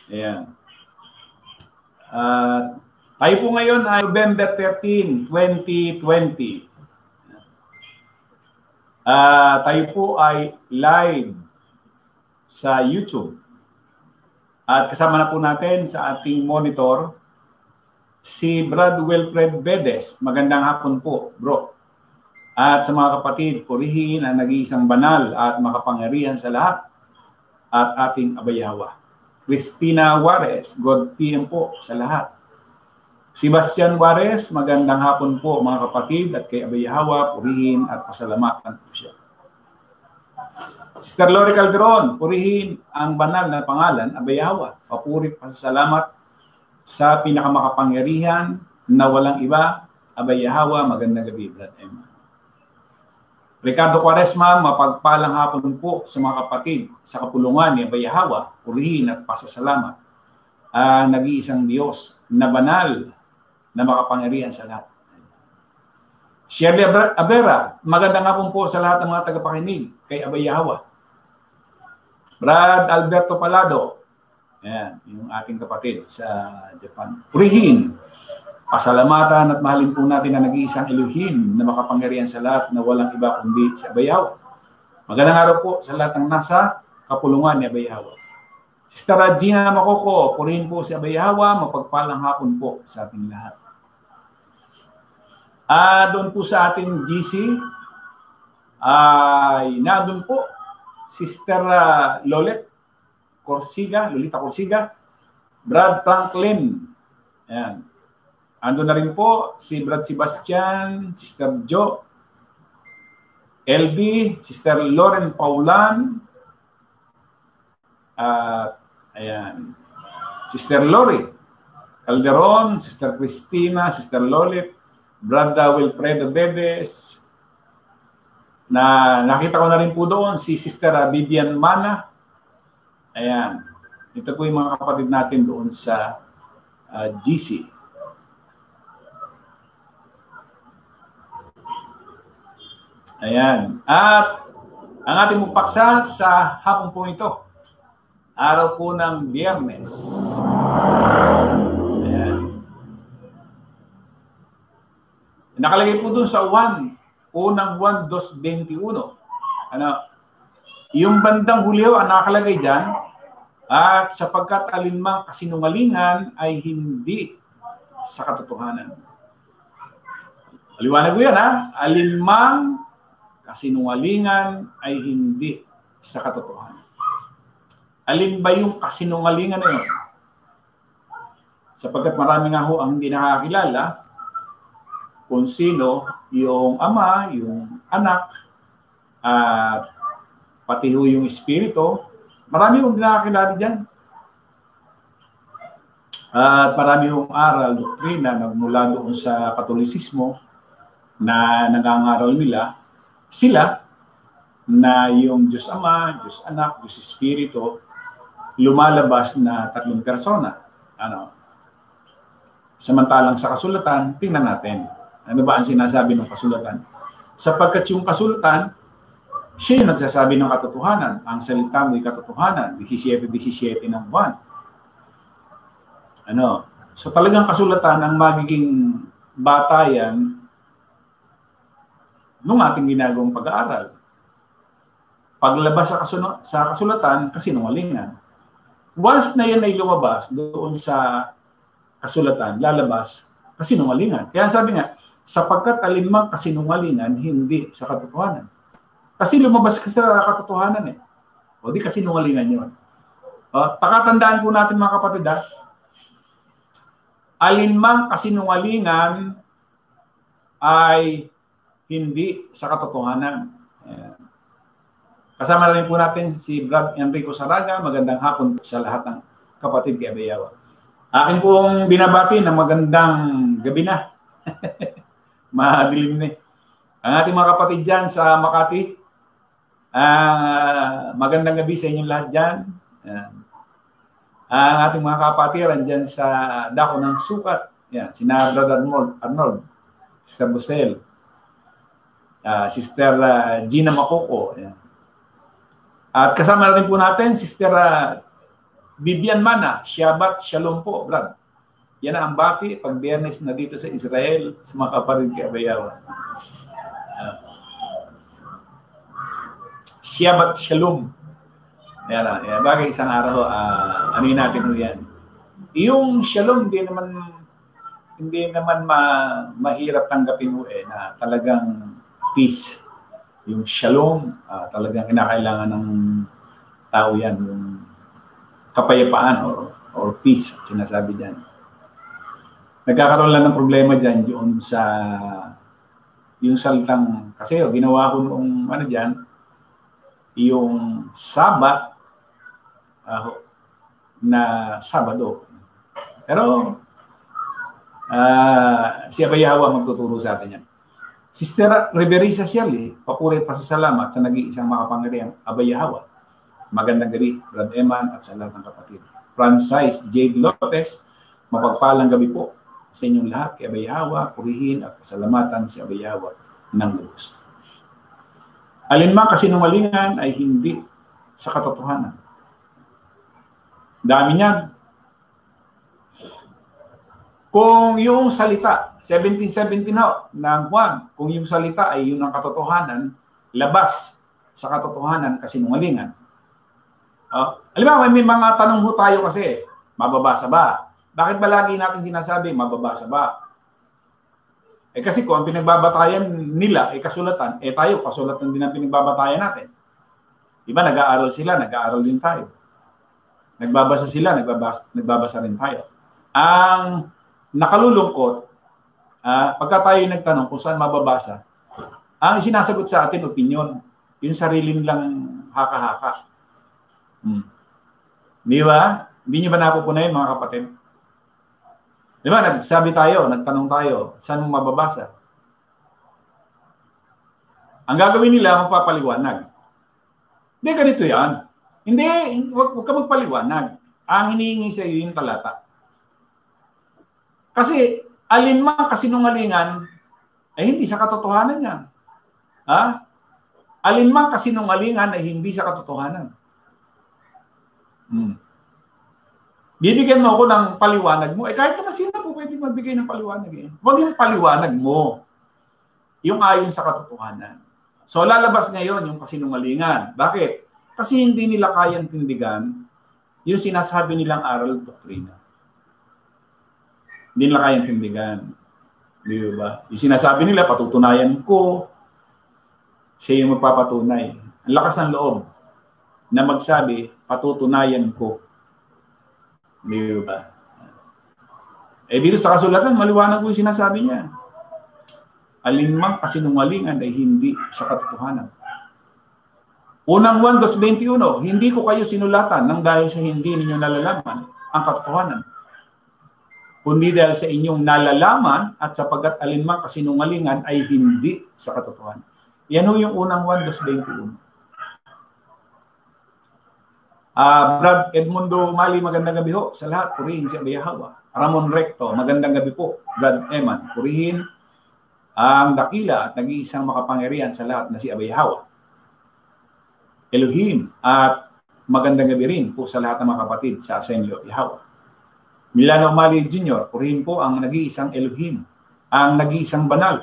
Ayan. Tayo po ngayon ay November 13, 2020. Tayo po ay live sa YouTube. At kasama na po natin sa ating monitor si Brad Wilfred Bedes. Magandang hapon po, bro. At sa mga kapatid, purihin ang nag-iisang banal at makapangyarihan sa lahat at ating Abayawa. Cristina Juarez, God PM po sa lahat. Sebastian Juarez, magandang hapon po mga kapatid at kay Abayawa, purihin at pasalamatan po siya. Sister Lori Calderon, purihin ang banal na pangalan, Abayawa. Papurit pasasalamat sa pinakamakapangyarihan na walang iba, Abayawa. Magandang gabi, Brad Emma. Ricardo Quaresma, mapagpalang hapon po sa mga kapatid sa kapulungan ni Abayawa, purihin at pasasalamat ang nag-iisang Diyos na banal na makapangyarihan sa lahat. Shirley Abera, magandang hapon po sa lahat ng mga tagapakinig kay Abayawa. Brad Alberto Palado, ayan, yung ating kapatid sa Japan. Purihin, pasalamatan at mahalin po natin ang nag-iisang Elohim na makapangyarihan sa lahat na walang iba kundi si Abayawa. Magandang araw po sa lahat ng nasa kapulungan ni Abayawa. Sister Regina Makoko, purihin po si Abayawa, mapagpalang hapon po sa ating lahat. Doon po sa ating GC, ay nandun po Sister Lolita Corsiga, Brad Franklin, ayan. Ando na rin po si Brad Sebastian, Sister Jo, LB, Sister Lauren Paulan, ayan, Sister Lori Calderon, Sister Cristina, Sister Lolit, Brad Wilfredo Bedes, na nakita ko na rin po doon si Sister Vivian Mana. Ayan, ito po yung mga kapatid natin doon sa GC. Ayan. At ang ating mupaksa sa hapon po ito, araw po ng Biyernes. Ayan. Nakalagay po doon sa unang 1:21. Ano? Yung bandang Hulyo ang nakalagay dyan, at sapagkat alinmang kasinungalingan ay hindi sa katotohanan. Paliwanag ko yan, ha? Alinmang kasinungalingan ay hindi sa katotohanan. Alin ba yung kasinungalingan na yun? Sapagkat marami nga ho ang hindi nakakilala kung sino yung Ama, yung Anak, at pati ho yung Espiritu. Marami hong nakakilala dyan. At marami hong aral, doktrina, nagmula doon sa Katolisismo na nangangaral nila, sila na yung Diyos Ama, Diyos Anak, Diyos Espiritu, lumalabas na tatlong persona. Ano? Samantalang sa kasulatan, tingnan natin. Ano ba ang sinasabi ng kasulatan? Sapagkat yung kasulatan, siya yung nagsasabi ng katotohanan. Ang salita mo'y katotohanan. 17:17 ng buwan. Ano? So talagang kasulatan ang magiging batayan nung ating ginagawang pag-aaral. Paglabas sa kasulatan, kasinungalingan. Once na yan ay lumabas doon sa kasulatan, lalabas kasinungalingan. Kaya sabi nga, sapagkat alinmang kasinungalingan, hindi sa katotohanan. Kasi lumabas ka sa katotohanan eh. O di kasinungalingan yun. Pakatandaan po natin mga kapatid, ha? Alinmang kasinungalingan ay hindi sa katotohanan. Ayan. Kasama na rin po natin si Brad Enrico Saraga. Magandang hapon sa lahat ng kapatid kay Abayawa. Akin pong binabati na magandang gabi na. Madilim na. Ang ating mga kapatid dyan sa Makati, magandang gabi sa inyong lahat dyan. Ang ating mga kapatiran dyan sa Dako ng Sukat, yan, sina Brother Arnold, Sister Busel, Sister Gina Makoko. Yan. At kasama na rin po natin, Sister Bibian Mana, Shabbat Shalom po, Brad. Yan ang bati pag Biyernes na dito sa Israel sa mga kapatid kay Abayawa. Shabbat Shalom. Yan, bagay isang araw, anuin natin ho yan. Yung Shalom, hindi naman mahirap tanggapin ho na talagang peace. Yung Shalom, talagang kinakailangan ng tao yan, yung kapayapaan or peace, sinasabi dyan. Nagkakaroon lang ng problema dyan yung salitang, kasi ginawa ko noong yung Sabat na Sabado. Pero si Abayawa magtuturo sa atin yan. Sister Reverisa Shirley, papurit pasasalamat sa nag-iisang makapangyarihang Abayawa. Magandang gabi, Brad Eman at sa lahat ng kapatid. Francis J. Lopez, mapagpalang gabi po sa inyong lahat kay Abayawa, purihin at pasalamatan si Abayawa ng lubos. Alinmang kasinungalingan ay hindi sa katotohanan. Dami niyan. Kung yung salita, 1717 ng Juan, kung yung salita ay yun ang katotohanan, labas sa katotohanan kasinungalingan. Alam mo, may mga tanong ho tayo kasi, mababasa ba? Bakit ba lagi natin sinasabi, mababasa ba? Kasi kung ang pinagbabatayan nila ay kasulatan, tayo, kasulatan din ang pinagbabatayan natin. Diba, nag-aaral sila, nag-aaral din tayo. Nagbabasa sila, nagbabasa rin tayo. Ang nakalulungkot, pagka tayo nagtanong kung saan mababasa, ang sinasagot sa atin, opinion, yung sarili nilang haka-haka. Di ba? Hindi nyo ba napupunayan, mga kapatid? Di ba, nagsabi tayo, nagtanong tayo, saan mo mababasa? Ang gagawin nila, magpapaliwanag. Hindi, ganito yan. Hindi, huwag ka magpaliwanag. Ang hinihingi sa iyo yung talata. Kasi, alinmang kasinungalingan, ay hindi sa katotohanan yan. Alinmang kasinungalingan ay hindi sa katotohanan. Bibigyan mo ako ng paliwanag mo. Kahit naman sino po pwede magbigay ng paliwanag. Huwag yung paliwanag mo. Yung ayon sa katotohanan. So, lalabas ngayon yung kasinungalingan. Bakit? Kasi hindi nila kayang tindigan yung sinasabi nilang aral doktrina. Hindi nila kayang tindigan. Di ba? Yung sinasabi nila, patutunayan ko, siya yung magpapatunay. Ang lakas ng loob na magsabi, patutunayan ko. Di ba? Dito sa kasulatan, maliwanag ko yung sinasabi niya. Alinmang kasinungalingan ay hindi sa katotohanan. Unang 1:21, hindi ko kayo sinulatan nang dahil sa hindi ninyo nalalaman ang katotohanan, kundi dahil sa inyong nalalaman at sapagkat alinmang kasinungalingan ay hindi sa katotohanan. Yan ho yung unang 1:21. Brad Edmundo Mali, magandang gabi ho sa lahat. Purihin si Abayawa. Ramon Recto, magandang gabi po. Brad Eman, purihin ang dakila at nag-iisang makapangyarihan sa lahat na si Abayawa. Elohim, at magandang gabi rin po sa lahat ng mga kapatid sa Assembly of Yahweh. Milano Mali Jr., purihin po ang nag-iisang Elohim, ang nag-iisang banal,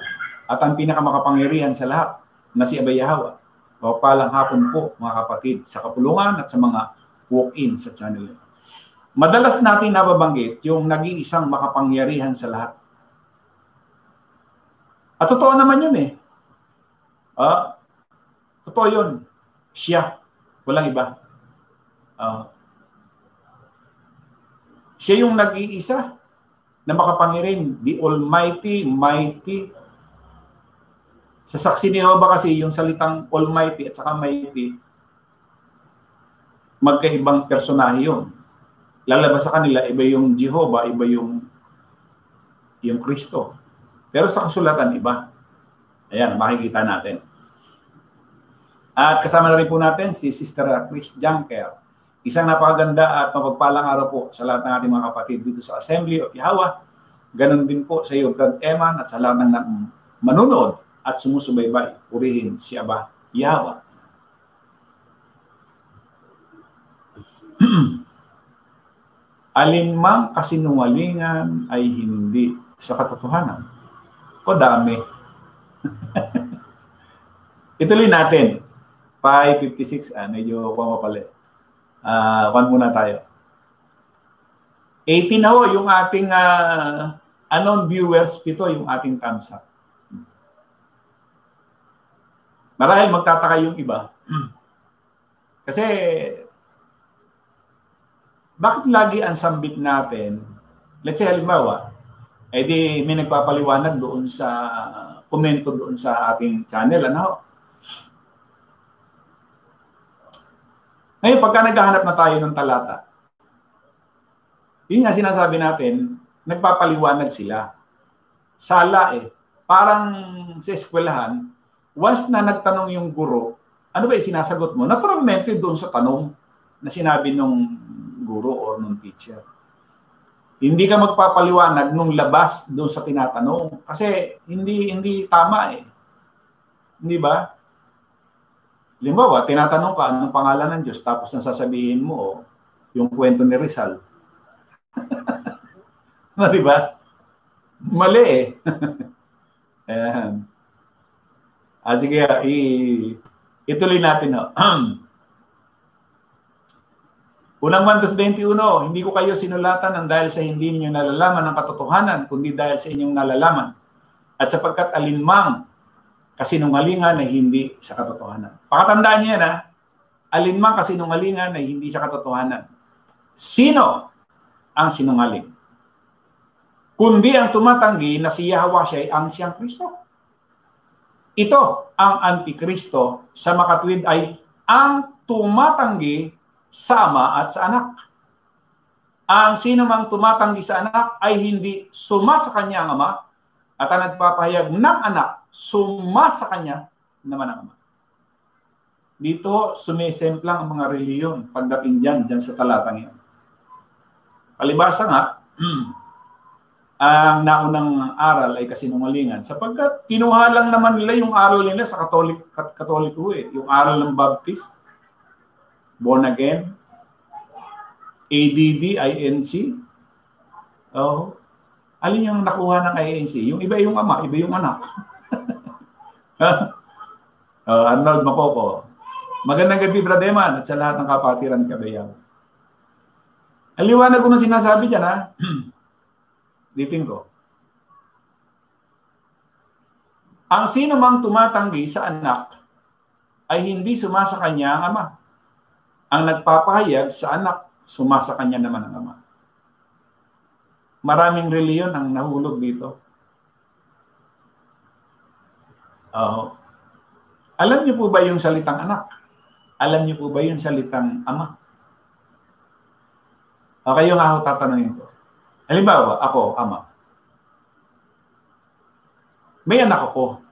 at ang pinakamakapangyarihan sa lahat na si Abayawa. Palang hapon po mga kapatid sa kapulungan at sa mga walk-in sa channel. Madalas natin nababanggit yung nag-iisang makapangyarihan sa lahat. At totoo naman yun totoo yun. Siya. Walang iba. Siya yung nag-iisa na makapangyarihan. The Almighty, Mighty. Sa saksi ni Jehovah kasi yung salitang Almighty at saka Mighty, magkaibang personahe yun. Lalabas sa kanila, iba yung Jehovah, iba yung Kristo. Pero sa kasulatan, iba. Ayan, makikita natin. At kasama na rin po natin si Sister Chris Junker. Isang napakaganda at mapagpalang araw po sa lahat ng ating mga kapatid dito sa Assembly of Yahweh. Ganon din po sa iyo, Brad Eman, at sa lahat ng manunood at sumusubaybay. Purihin si Aba Yahweh. alinmang kasinungalingan ay hindi sa katotohanan. O dami. Ituloy natin. 5:56, medyo pumapali. One muna tayo. 18 na ho, yung ating unknown viewers, ito yung ating thumbs up. Marahil magtataka yung iba. Kasi, bakit lagi ang sambit natin, let's say halimbawa, di may nagpapaliwanag doon sa komento doon sa ating channel, ano? Ngayon, pagka naghahanap na tayo ng talata, yun nga sinasabi natin, nagpapaliwanag sila. Sala parang sa eskwelahan, once na nagtanong yung guro, ano ba yung sinasagot mo? Naturalmente doon sa tanong na sinabi nung guro or nung teacher. Hindi ka magpapaliwanag nung labas doon sa tinatanong. Kasi hindi tama Hindi ba? Halimbawa, tinatanong ka anong pangalan ng Diyos, tapos nasasabihin mo yung kwento ni Rizal. Di ba? Mali Ayan. Sige, ituloy natin. Unang 1:21, hindi ko kayo sinulatan ng dahil sa hindi ninyo nalalaman ang katotohanan, kundi dahil sa inyong nalalaman. At sapagkat alinmang kasinungalingan ay hindi sa katotohanan. Pakatandaan niyo yan, alinmang kasinungalingan ay hindi sa katotohanan. Sino ang sinungaling? Kundi ang tumatanggi na si Yahweh siya ay ang siyang Kristo. Ito ang Antikristo sa makatwid ay ang tumatanggi sa Ama at sa Anak. Ang sino mang tumatanggi sa Anak ay hindi suma sa kanya ang Ama, at ang nagpapahayag ng Anak, suma sa kanya naman ang Ama. Dito, sumisemplang ang mga reliyon pagdating dyan sa talatang yan. Palibasa nga, ang naunang aral ay kasinungalingan sapagkat kinuha lang naman nila yung aral nila sa Katoliko yung aral ng Baptist, born again, ADD, INC. Alin yung nakuha ng INC? Yung iba yung Ama, iba yung Anak. Arnold Makoko. Magandang gabi, Brademan, at sa lahat ng kapatiran kabayaw. Ang liwanag ko na sinasabi dyan, Litin ko. Ang sino mang tumatanggi sa Anak ay hindi sumasa kanya ang Ama. Ang nagpapahayag sa Anak, sumasa kanya naman ang Ama. Maraming reliyon ang nahulog dito. Alam niyo po ba yung salitang Anak? Alam niyo po ba yung salitang Ama? Kayo nga ako tatanungin ko. Halimbawa, ako, Ama. May anak ako.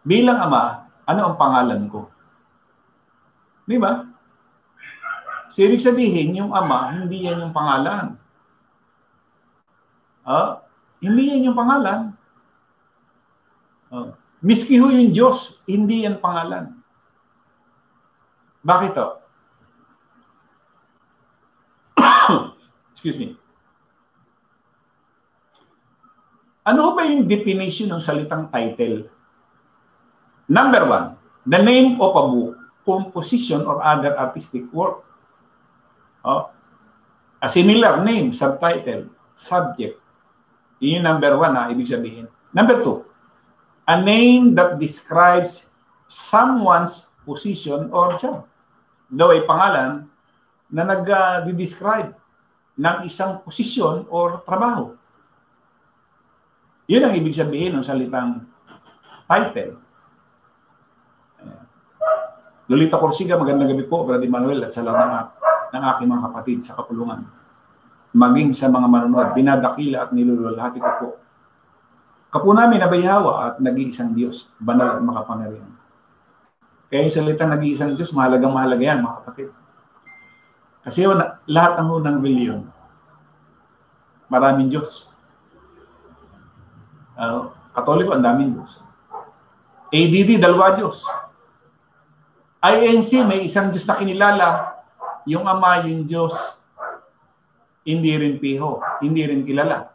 Bilang Ama, ano ang pangalan ko? Di ba? So, ibig sabihin, yung Ama, hindi yan yung pangalan. Hindi yan yung pangalan. Miski ho yung Diyos, hindi yan pangalan. Bakit to? Excuse me. Ano ba yung definition ng salitang title? Number 1, the name of a book, composition, or other artistic work. A similar name, subtitle, subject. Yun yung number 1, ibig sabihin. Number 2, a name that describes someone's position or job. Daw ay pangalan na nag-describe ng isang posisyon or trabaho. Yun ang ibig sabihin ng salitang title. Lolita Corsiga, magandang gabi po, Brother Manuel, at sa lahat ng aking mga kapatid sa kapulungan. Maging sa mga manonood, dinadakila at nilululhati ko po. Kapo namin nabayhawa at nag-iisang Diyos, banal at makapangyarihan. Kaya yung salitang nag-iisang Diyos, mahalagang mahalaga yan, mga kapatid. Kasi lahat ng unang reliyon, maraming Diyos. Katoliko, ang daming Diyos. ADD, dalawa Diyos. INC, may isang Diyos na kinilala, yung Ama, yung Diyos. Hindi rin piho, hindi rin kilala.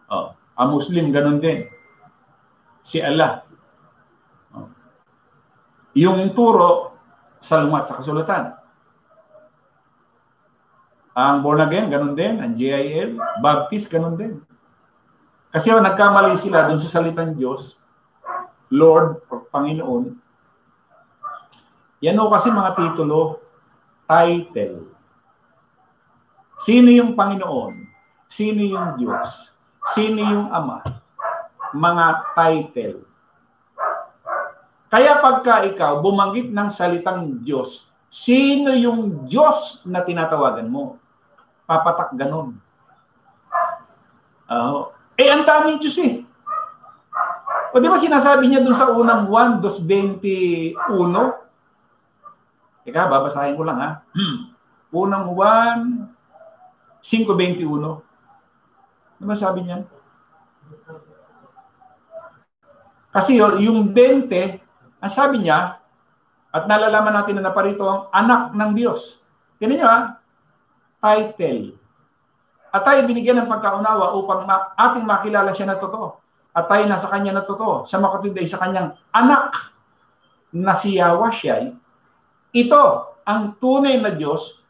Oh, ang Muslim, ganun din. Si Allah. Oh. Yung turo, salungat sa kasulatan. Ang born again, ganun din. Ang GIL, Baptist, ganun din. Kasi nagkamali sila dun sa salitang Diyos, Lord o Panginoon. Yan o kasi mga titulo, title. Sino yung Panginoon? Sino yung Diyos? Sino yung Ama? Mga title. Kaya pagka ikaw bumanggit ng salitang Diyos, sino yung Diyos na tinatawagan mo? Papatak ganon. Ang daming Diyos eh. O di ba sinasabi niya dun sa unang 1, 2:21? Teka, babasahin ko lang ha. Unang 1, 5:21. Ano ba sabi niya? Kasi yung 20, ang sabi niya, at nalalaman natin na naparito ang anak ng Diyos. Tingnan niyo ha, title. At tayo binigyan ng pagkaunawa upang ating makilala siya na totoo. At tayo nasa kanya na totoo, sa makatuwid sa kanyang anak na si Yahweh siya. Ito ang tunay na Diyos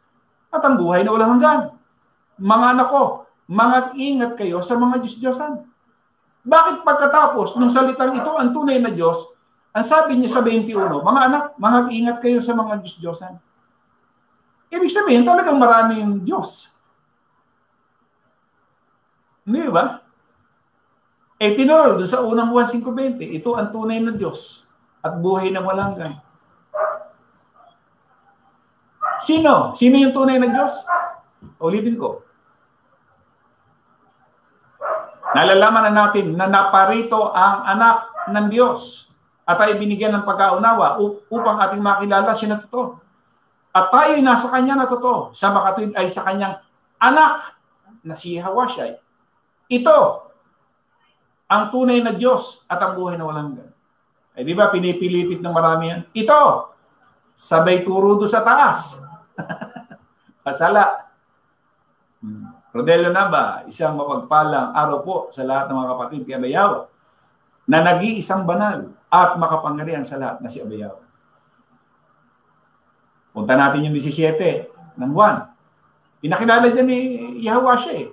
at ang buhay na walang hanggan. Mga anak ko, mag-ingat kayo sa mga Diyos-Diyosan. Bakit pagkatapos ng salitang ito ang tunay na Diyos, ang sabi niya sa 21, mga anak, mag-ingat kayo sa mga Diyos-Diyosan. Ibig sabihin, talagang maraming Diyos. Hindi ba? Tinuro doon sa unang 1:5:20, ito ang tunay na Diyos at buhay na walang hanggan. Sino? Sino yung tunay na Diyos? Ulitin ko. Nalalaman na natin na naparito ang anak ng Diyos at tayo binigyan ng pagkaunawa upang ating makilala siya na totoo. At tayo nasa kanya na totoo, sa makatuwid ay sa kanyang anak na si Yahweh. Ito ang tunay na Diyos at ang buhay na walang hanggan. Ay di ba pinipilitit ng marami yan? Ito, sabay turo doon sa taas. Pasala. Rodelio Nava, isang mapagpalang araw po sa lahat ng mga kapatid kay Abayawa na nag-iisang banal at makapangyarihan sa lahat na si Abayawa. Punta natin yung 17 ng 1. Pinakilala dyan ni Yahweh siya eh.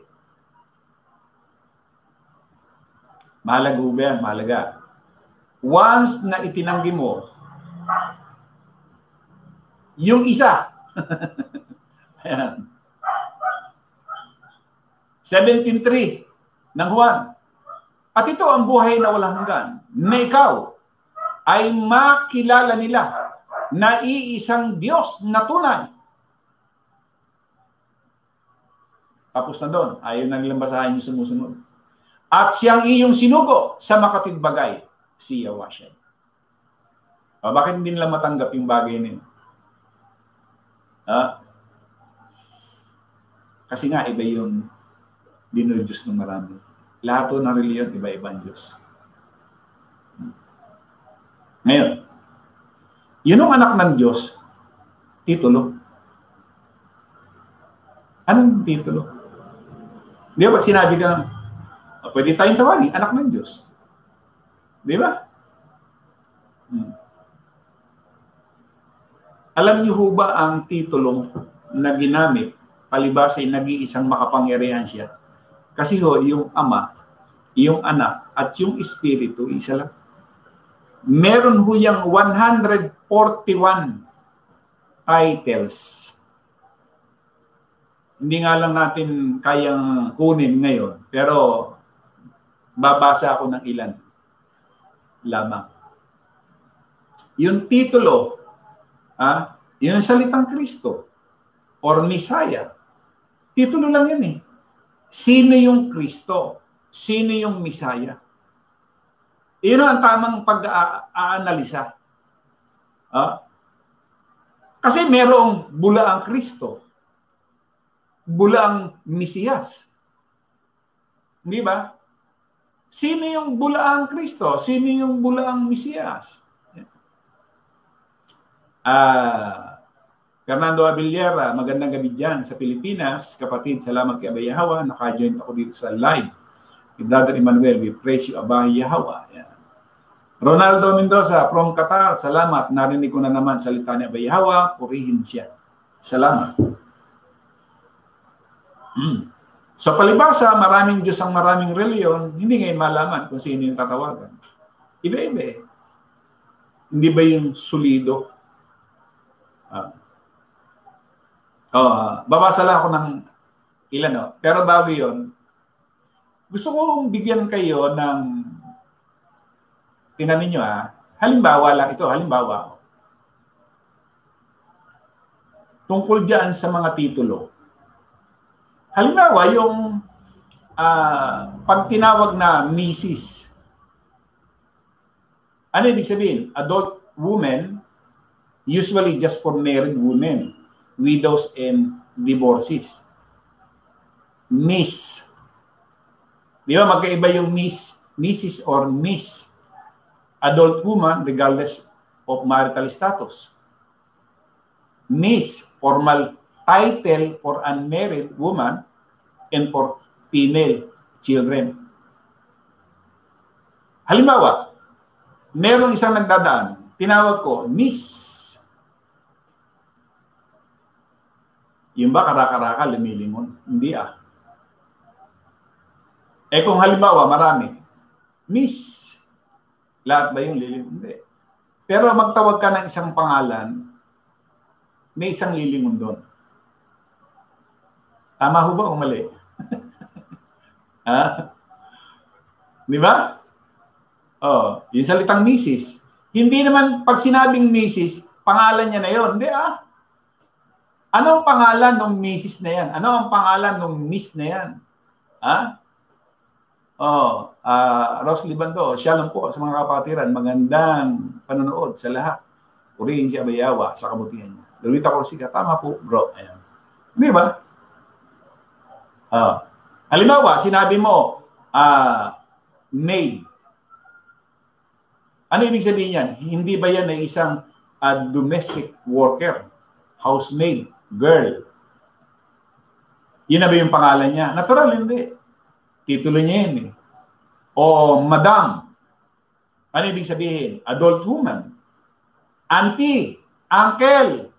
Mahalaga ba yan? Mahalaga. Once na itinanggi mo yung isa. Ayan. 17:3 ng Juan. At ito ang buhay na walang hanggan, na ikaw ay makilala nila na iisang Diyos na tunay. Tapos na doon. Ayaw na nilang basahin yung sumusunod. At siyang iyong sinugo sa makatigbagay, si Yahweh. Bakit hindi nila matanggap yung bagay nila? Kasi nga, iba yung dinudiyos ng marami. Lahat ng reliyon, iba-ibang Diyos. Ngayon, yun ang anak ng Diyos, titulo. Anong titulo? Di ba, pag sinabi ka, pwede tayong tawagin, anak ng Diyos. Di ba? Alam niyo ho ba ang titulong na ginamit, palibas ay nag-iisang makapangyarihan siya? Kasi ho, yung Ama, yung Anak, at yung Espiritu, isa lang. Meron ho yung 141 titles. Hindi nga lang natin kayang kunin ngayon, pero babasa ako ng ilan lamang. Yung titulo, yung salitang Kristo or Messiah, titulo lang yan eh. Sino yung Kristo? Sino yung Messiah? Iyon ang tamang pag-aanalisa. Kasi merong bulaang Kristo, bulaang Mesiyas. Hindi ba? Sino yung bulaang Kristo? Sino yung bulaang Mesiyas? Fernando Abillera, magandang gabi dyan sa Pilipinas. Kapatid, salamat kay Abay Yahweh. Naka-join ako dito sa live. Kay Brother Emmanuel, we praise you, Abay Yahweh. Yan. Ronaldo Mendoza from Qatar, salamat. Narinig ko na naman salita ni Abay Yahweh. Purihin siya. Salamat. So palibasa, maraming Diyos ang maraming reliyon, hindi ngayon malaman kung sino yung tatawagan. Iba-iba eh. Hindi ba yung solido? Babasa lang ako ng ilan, no? Pero bago yun, gusto kong bigyan kayo ng, tinan ninyo halimbawa lang ito, halimbawa. Tungkol dyan sa mga titulo. Halimbawa, yung pag tinawag na Mrs. Ano ibig sabihin? Adult women, usually just for married women, widows and divorcees. Miss. Di ba magkaiba yung Miss, Mrs. or Miss? Adult woman regardless of marital status. Miss, formal title for unmarried woman and for female children. Halimbawa, merong isang nagdadaan, tinawag ko, Miss. Yung ba karaka-raka, lumilingon? Hindi Eh kung halimbawa, marami, Miss. Lahat ba yung lilingon? Hindi. Pero magtawag ka ng isang pangalan, may isang lilingon doon. Tama ho ba o mali? Di ba? Yung salitang Mrs. Hindi naman pag sinabing Mrs, pangalan niya na yun. Hindi Ano ang pangalan ng Mrs na yan? Ano ang pangalan ng Miss na yan? Rosly Bando, shalom po sa mga kapatiran. Magandang panonood sa lahat. Purihin si Abay Yahweh sa kabutihan niya. Lolita Corsica, tama po bro. Ayan. Di ba? Halimbawa, sinabi mo, maid. Ano ibig sabihin yan? Hindi ba yan ay isang domestic worker, housemaid, girl? Yun na ba yung pangalan niya? Natural, hindi. Titulo niya yun eh. O madam. Ano ibig sabihin? Adult woman. Auntie, uncle.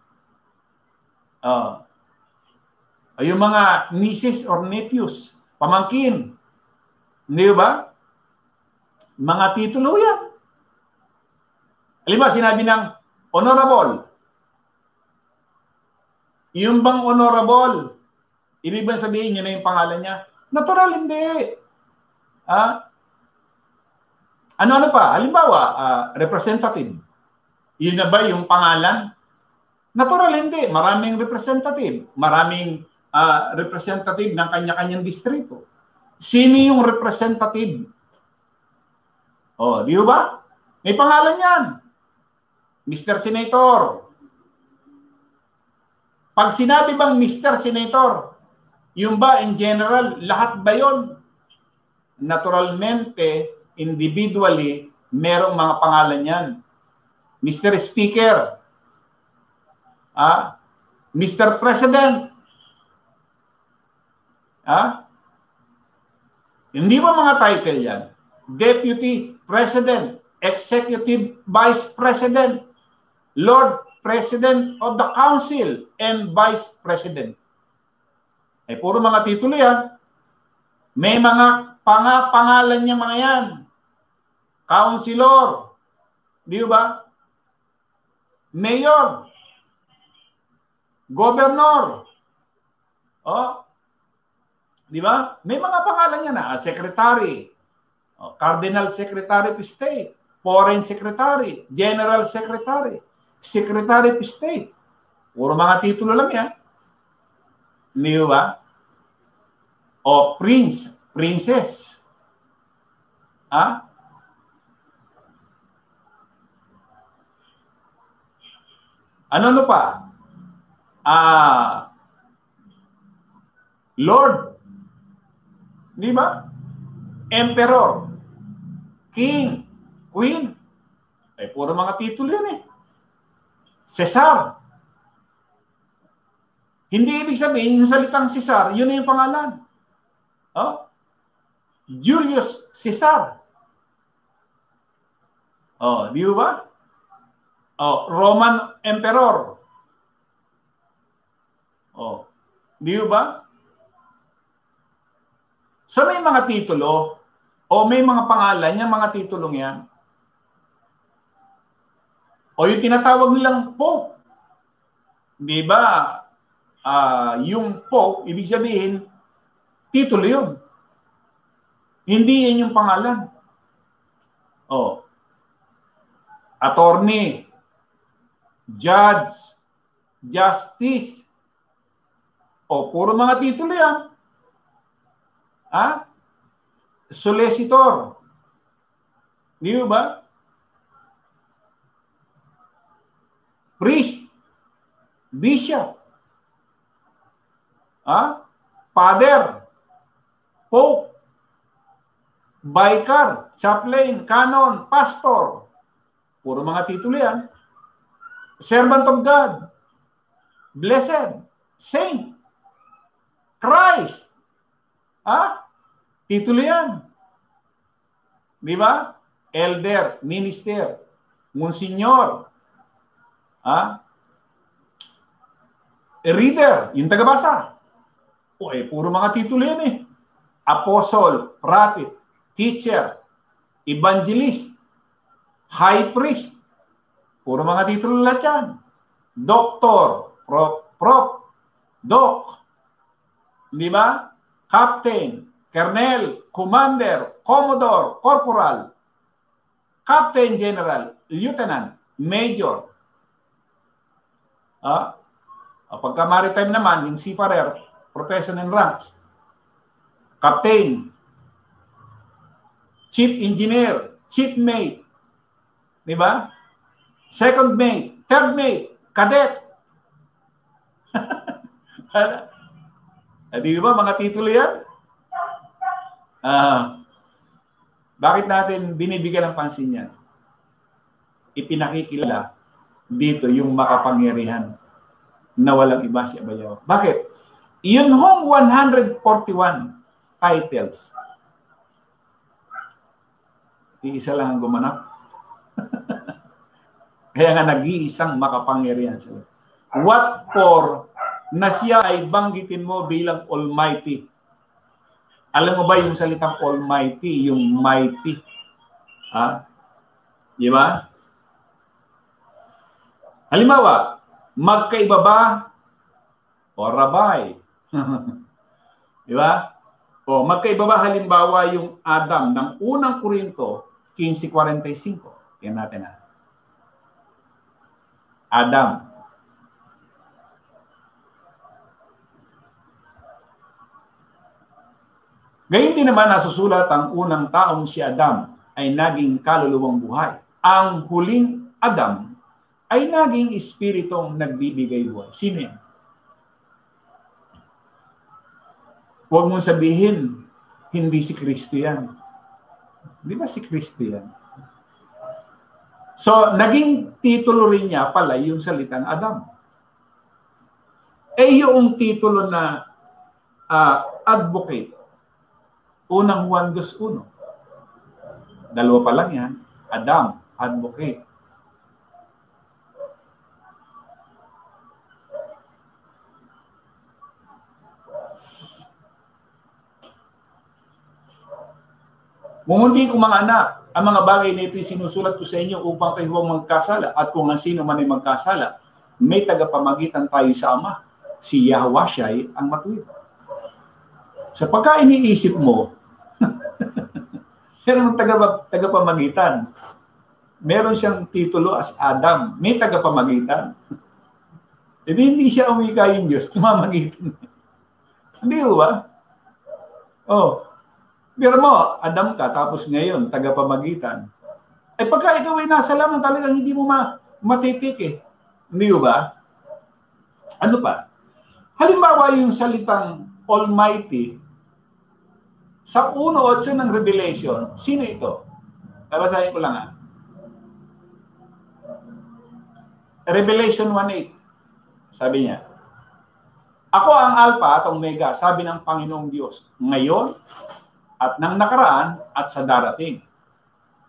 Yung mga nieces or nephews, pamangkin. Hindi ba? Mga titulo yan. Halimbawa, sinabi ng honorable. Yung bang honorable, ibig ba sabihin niya na yung pangalan niya? Natural, hindi. Ano pa? Halimbawa, representative. Yun na ba yung pangalan? Natural, hindi. Maraming representative. Maraming representative ng kanya-kanyang distrito. Sino yung representative? Di ba? May pangalan yan. Mr. Senator. Pag sinabi bang Mr. Senator, yung ba in general, lahat ba yun? Naturalmente, individually, merong mga pangalan yan. Mr. Speaker. Mr. President. Hindi ba mga title yan? Deputy President, Executive Vice President, Lord President of the Council, and Vice President. Puro mga titulo yan. May mga pangalan niya mga yan. Councilor. Di ba? Mayor. Governor. Di ba? May mga pangalan niya na. Secretary. Cardinal Secretary of State. Foreign Secretary. General Secretary. Secretary of State. Puro mga titulo lang yan. Di ba? O Prince. Princess. Ano pa? Lord. Di ba? Emperor. King. Queen. Puro mga titulo yan eh. Cesar. Hindi ibig sabihin, yung salitang Caesar, yun na yung pangalan. Oh? Julius Caesar. Oh, di ba? Oh, Roman Emperor. Oh, di ba? So may mga titulo o may mga pangalan yung mga titulong yan. O yung tinatawag nilang Pope. Di ba? Yung Pope, ibig sabihin, titulo yun. Hindi yan yung pangalan. Oh. Attorney, judge, justice. O, puro mga titulo yan. Solicitor. Di ba? Priest, bishop, father, pope, vicar, chaplain, canon, pastor. Puro mga titulo yan. Servant of God, blessed, saint, Christ. Titulo yan. Di ba? Elder, minister, monsignor, reader, yung tagabasa. Puro mga titulo yan eh. Apostle, prophet, teacher, evangelist, high priest. Puro mga titulo lahat yan. Doctor, prof, doc. Di ba? Captain, colonel, commander, commodore, corporal, captain general, lieutenant, major. Pagka maritime naman, yung seafarer, profession and ranks, captain, chief engineer, chief mate, di ba? Second mate, third mate, cadet. Di ba mga titulo yan? Bakit natin binibigyan ng pansin yan? Ipinakikilala dito yung makapangyarihan na walang iba si Abayaw. Bakit? Yun hong 141 titles. Iisa lang ang gumanap. Kaya nga nag-iisang makapangyarihan sila. What for na siya ay banggitin mo bilang Almighty? Alam mo ba yung salitang Almighty, yung mighty? Di ba? Halimbawa, magkaiba ba o rabay? Di ba? O magkaiba ba halimbawa yung Adam ng unang Korinto 15:45? Tingnan natin Adam. Gayun din naman nasusulat ang unang taong si Adam ay naging kaluluwang buhay. Ang huling Adam ay naging espiritong nagbibigay buhay. Sino yan? Huwag mong sabihin, hindi si Kristo yan. Di ba si Kristo yan? So, naging titulo rin niya pala yung salitang Adam. Yung titulo na advocate, unang Juan 2:1. Dalawa pa lang yan. Adam, advocate. Ngungundi ko mga anak, ang mga bagay na ito ay sinusulat ko sa inyo upang kayo huwag magkasala. At kung ang sino man ay magkasala, may tagapamagitan tayo sa Ama. Si Yahweh siya ay ang matuwid. Sa pagka iniisip mo, meron tagapamagitan. Meron siyang titulo as Adam. May tagapamagitan. Hindi siya umika yung Diyos, tumamagitan. Hindi ba? Pero mo, Adam ka, tapos ngayon, tagapamagitan. Pagka ikaw ay nasa lamang, talagang hindi mo matitik eh. Hindi ba? Ano pa? Halimbawa yung salitang Almighty, sa 1:8 ng Revelation, sino ito? Babasahin ko lang Revelation 1:8. Sabi niya, Ako ang Alpha at Omega, sabi ng Panginoong Diyos, ngayon at nang nakaraan at sa darating.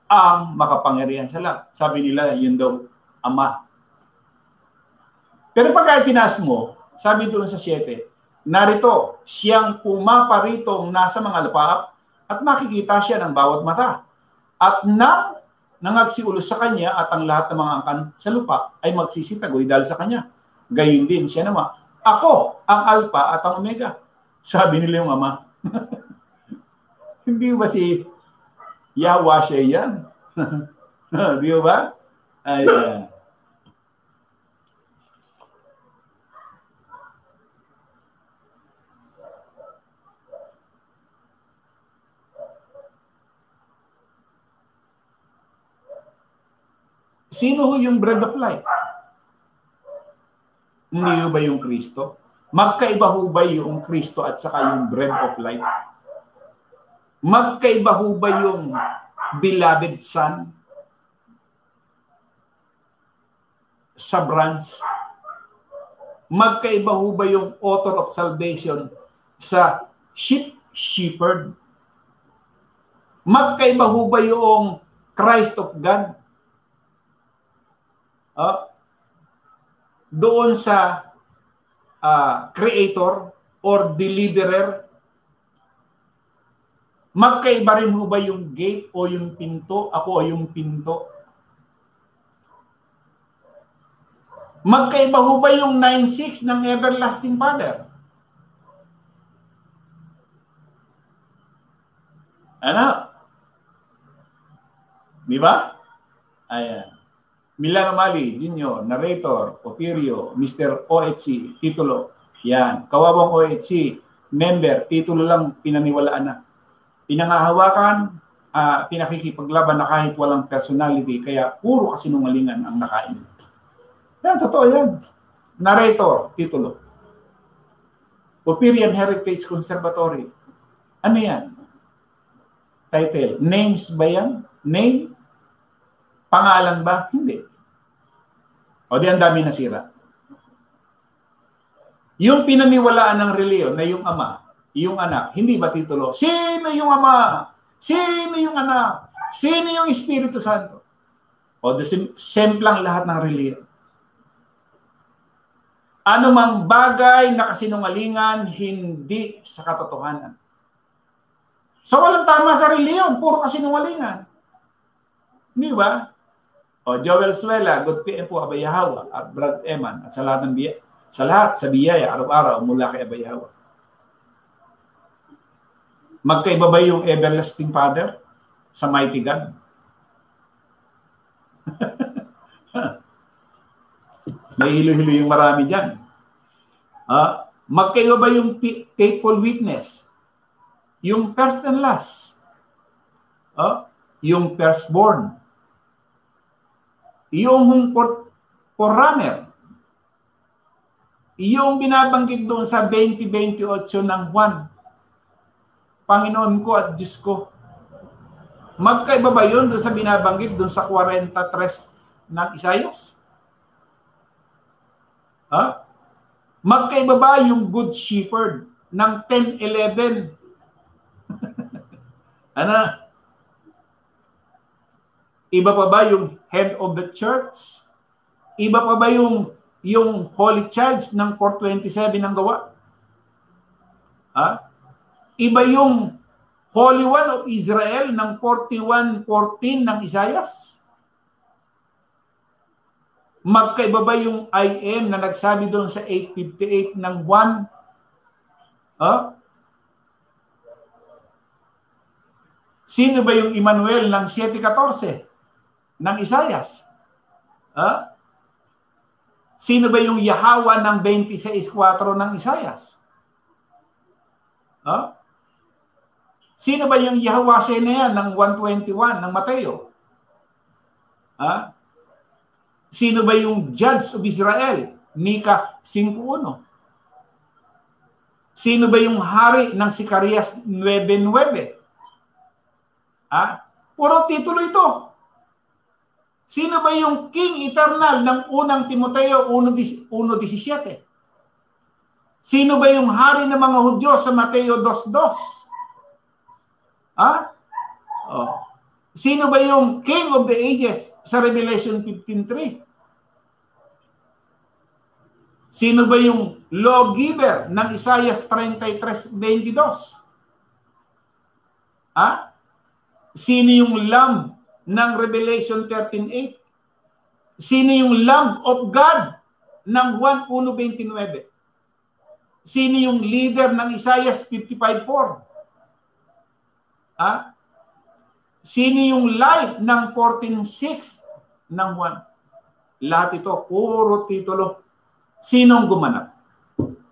Ang makapangyarihan sa lahat. Sabi nila, yun daw, Ama. Pero pagka tinaas mo, sabi doon sa 7, narito, siyang pumaparitong nasa mga lupaap at makikita siya ng bawat mata. At nang nangagsiulos sa kanya at ang lahat ng mga angkan sa lupa ay magsisitagoy dahil sa kanya. Gayon din siya naman. Ako ang Alpha at ang Omega. Sabi nila yung Ama. Hindi ba si Yahweh siya yan? Di ba? Ayan. Sino ho yung bread of life? Hindi ho ba yung Kristo? Magkaiba ho ba yung Kristo at saka yung bread of life? Magkaiba ho ba yung beloved son sa branch? Magkaiba ho ba yung author of salvation sa shepherd? Magkaiba ho ba yung Christ of God? Doon sa creator or deliverer? Magkaiba rin ho ba yung gate o yung pinto? Ako o yung pinto? Magkaiba ho ba yung 9:6 ng everlasting Father? Ano? Di ba? Ayan. Milano Mali, Junior, Narrator, Opirio, Mr. OHC, titulo. Yan. Kawawang OHC, member, titulo lang pinaniwalaan na. Pinangahawakan, pinakikipaglaban na kahit walang personality, kaya puro kasinungalingan ang nakain. Yan, totoo yan. Narrator, titulo. Opirian Heritage Conservatory. Ano yan? Title. Names ba yan? Name? Pangalan ba? Hindi. O di ang dami nasira. Yung pinaniwalaan ng reliyon na yung Ama, yung anak, hindi ba titulo? Sino yung Ama? Sino yung anak? Sino yung Espiritu Santo? O the semplang lahat ng reliyon. Ano mang bagay na kasinungalingan, hindi sa katotohanan. So walang tama sa reliyon, puro kasinungalingan. Di ba? O Joel Suela, good PM po Abay Yahweh at Brad Eman at sa lahat ng sa biyaya araw-araw mula kay Abay Yahweh. Magkaiba ba yung everlasting Father sa mighty God? May hilo-hilo yung marami dyan. Magkaiba ba yung faithful witness? Yung first and last? Yung firstborn? Yung forerunner? Yung binabanggit doon sa 20:28 ng Juan, Panginoon ko at Diyos ko. Magkaiba ba yun doon sa binabanggit doon sa 43 ng Isaias? Magkaiba ba yung good shepherd ng 10:11? Ano? Iba pa ba yung head of the church? Iba pa ba yung holy child ng 4:27 ng Gawa? Iba yung Holy One of Israel ng 41:14 ng Isaias? Magkaiba ba yung I am na nagsabi doon sa 8:58 ng Juan? Sino ba yung Emmanuel ng 7:14 ng Isaias? Sino ba yung Yahweh ng 26:4 ng Isaias? Sino ba yung Yahweh Sena ng 1:21 ng Mateo? Sino ba yung Judge of Israel? Mika 5:1. Sino ba yung hari ng Sicarias 9:9? Puro titulo ito. Sino ba yung King Eternal ng unang Timoteo 1:17? Sino ba yung hari ng mga Hudyo sa Mateo 2:2? Ha? Oh. Sino ba yung King of the Ages sa Revelation 15:3? Sino ba yung lawgiver ng Isaiah 33:22? Ha? Sino yung Lamb ng Revelation 13:8? Sino yung Lamb of God ng Juan 1:29? Sino yung leader ng Isaiah 55:4? Ha? Sino yung light ng 14:6 ng Juan? Lahat ito, puro titulo. Sinong gumanap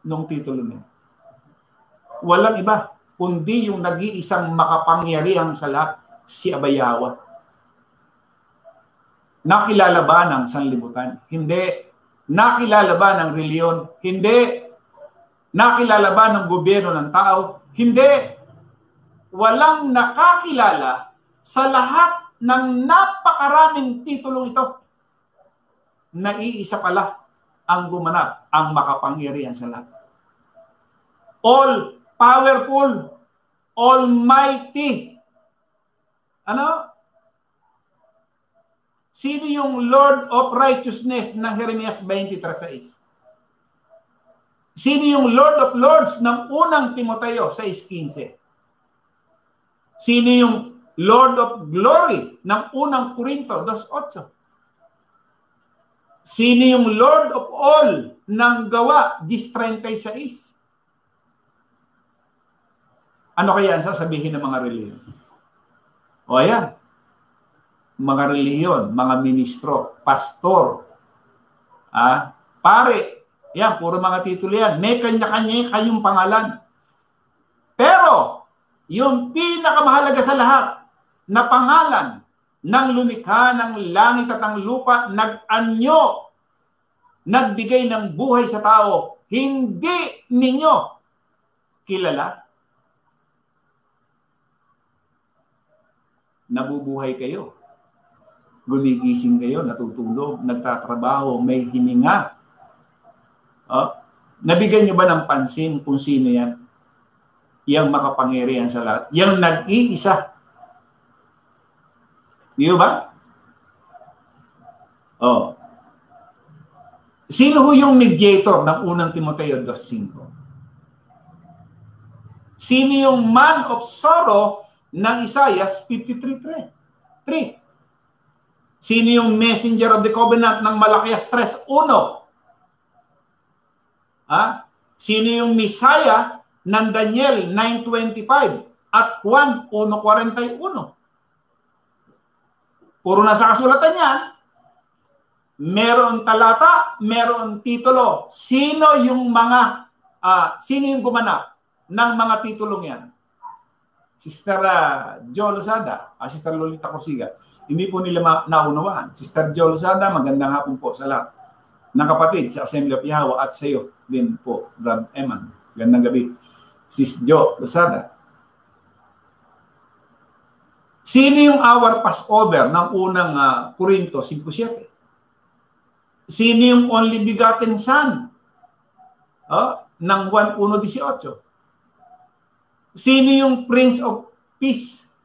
nung titulo niya? Walang iba, kundi yung nag-iisang makapangyarihan sa lahat, si Abayawa. Nakilala ba ng sanlibutan? Hindi. Nakilala ba ng reliyon? Hindi. Nakilala ba ng gobyerno ng tao? Hindi. Walang nakakilala sa lahat ng napakaraming titulong ito. Naiisa pala ang gumanap, ang makapangyarihan sa lahat. All powerful, almighty. Ano? Sino yung Lord of Righteousness ng Jeremias 23:6? Sino yung Lord of Lords ng unang Timoteo 6:15? Sino yung Lord of Glory ng unang Korinto 2:8? Sino yung Lord of all ng Gawa 10:36? Ano kaya ang sasabihin ng mga reliyon? O ayan, mga reliyon, mga ministro, pastor, pare, yan, puro mga titulo yan. May kanya-kanya kayong pangalan. Pero, yung pinakamahalaga sa lahat na pangalan ng lumikha ng langit at ang lupa, nag-anyo, nagbigay ng buhay sa tao, hindi ninyo kilala. Nabubuhay kayo, gumigising kayo, natutulog, nagtatrabaho, may hininga. Nabigyan nyo ba ng pansin kung sino yan? Yang makapangyarihan sa lahat. Yang nag-iisa. Di ba? Sino ho yung mediator ng unang Timoteo 2:5? Sino yung man of sorrow ng Isaiah 53:3? Sino yung messenger of the covenant ng Malakias 3:1? Sino yung Messiah ng Daniel 9:25 at Juan 1:41? Puro na sa kasulatan yan. Meron talata, meron titulo. Sino yung gumanap ng mga titulong yan? Sister Jo Lozada, Sister Lolita Corsiga, hindi po nila naunawaan. Sister Jo Lozada, magandang hapon po sa lahat ng kapatid sa Assembly of Yahweh at sa iyo din po, Brad Eman. Magandang gabi. Sis Jo Lozada. Sino yung our Passover ng unang Korinto 5:7? Sino yung only begotten Son ng Juan 1:18? Sino yung Prince of Peace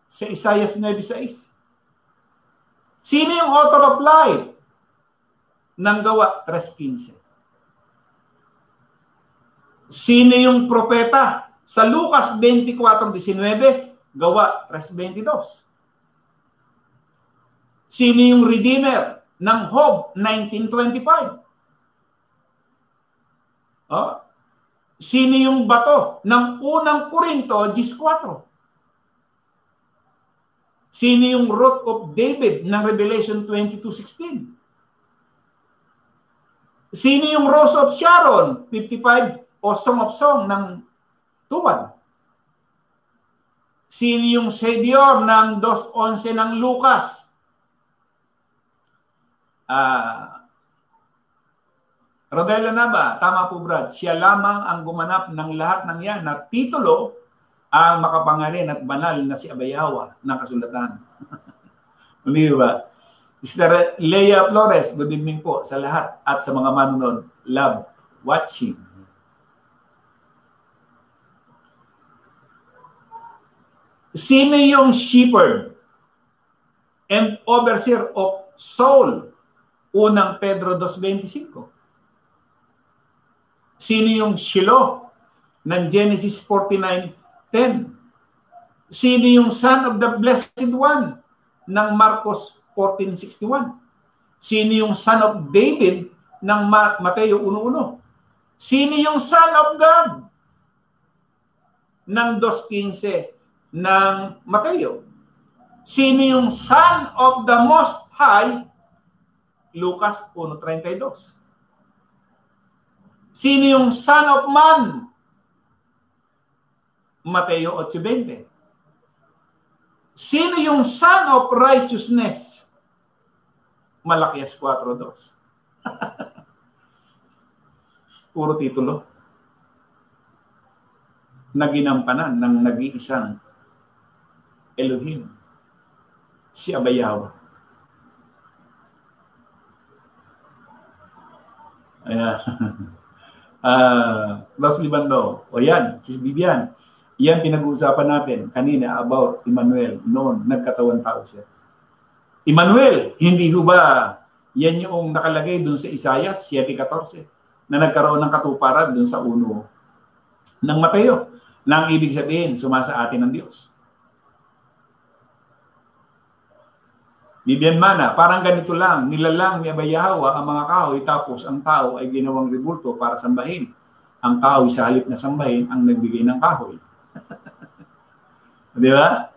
sa Isaiah 9:6? Sino yung author of life ng Gawa 3:15? Sino yung propeta sa Lucas 24:19, Gawa 3:22? Sino yung redeemer ng Job 19:25? Sino yung bato ng unang Korinto 10:4? Sino yung root of David ng Revelation 22:16? Sino yung Rose of Sharon 55 o Song of Song ng Tubal? Sino yung Savior ng 2:11 ng Lucas? Rodela na ba? Tama po, Brad. Siya lamang ang gumanap ng lahat ng yan na titulo ang makapangyarihan at banal na si Abayawa ng kasulatan. Hindi ba? Sister Leia Flores, good evening po sa lahat at sa mga manonood. Love watching. Sino yung shepherd and overseer of soul? Unang Pedro 2:25. Sino yung Shiloh ng Genesis 49:10? Sino yung Son of the Blessed One ng Marcos 14:61? Sino yung Son of David ng Mateo 1:1? Sino yung Son of God ng 2:15 ng Mateo? Sino yung Son of the Most High? Lucas 1:32. Sino yung Son of Man? Mateo 8:20. Sino yung Son of Righteousness? Malakias 4:2. Puro titulo na ginampanan ng nag-iisang Elohim, si Abay Yahweh. Ayan. Los Libando, o yan, Sis Vivian, yan pinag-uusapan natin kanina about Emmanuel. Noon, nagkatawan tao siya. Emmanuel, hindi ho ba yan yung nakalagay dun sa Isaiah 7:14 na nagkaroon ng katuparan dun sa 1 ng Mateo, na ang ibig sabihin, sumasa atin ng Diyos. Bibian Mana, parang ganito lang, nilalang ni Abay Yahweh ang mga kahoy tapos ang tao ay ginawang rebulto para sambahin. Ang kahoy sa halip na sambahin ang nagbigay ng kahoy. Di ba?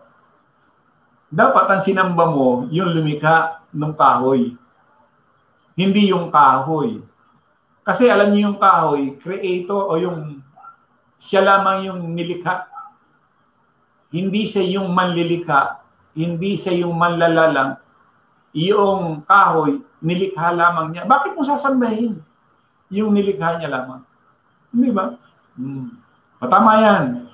Dapat ang sinamba mo yung lumikha ng kahoy. Hindi yung kahoy. Kasi alam niyo yung kahoy, creator o yung siya lamang yung nilikha. Hindi siya yung manlilikha, hindi siya yung manlalalang. Yung kahoy, nilikha lamang niya. Bakit mo sasambahin yung nilikha niya lamang? Hindi ba? Tama yan.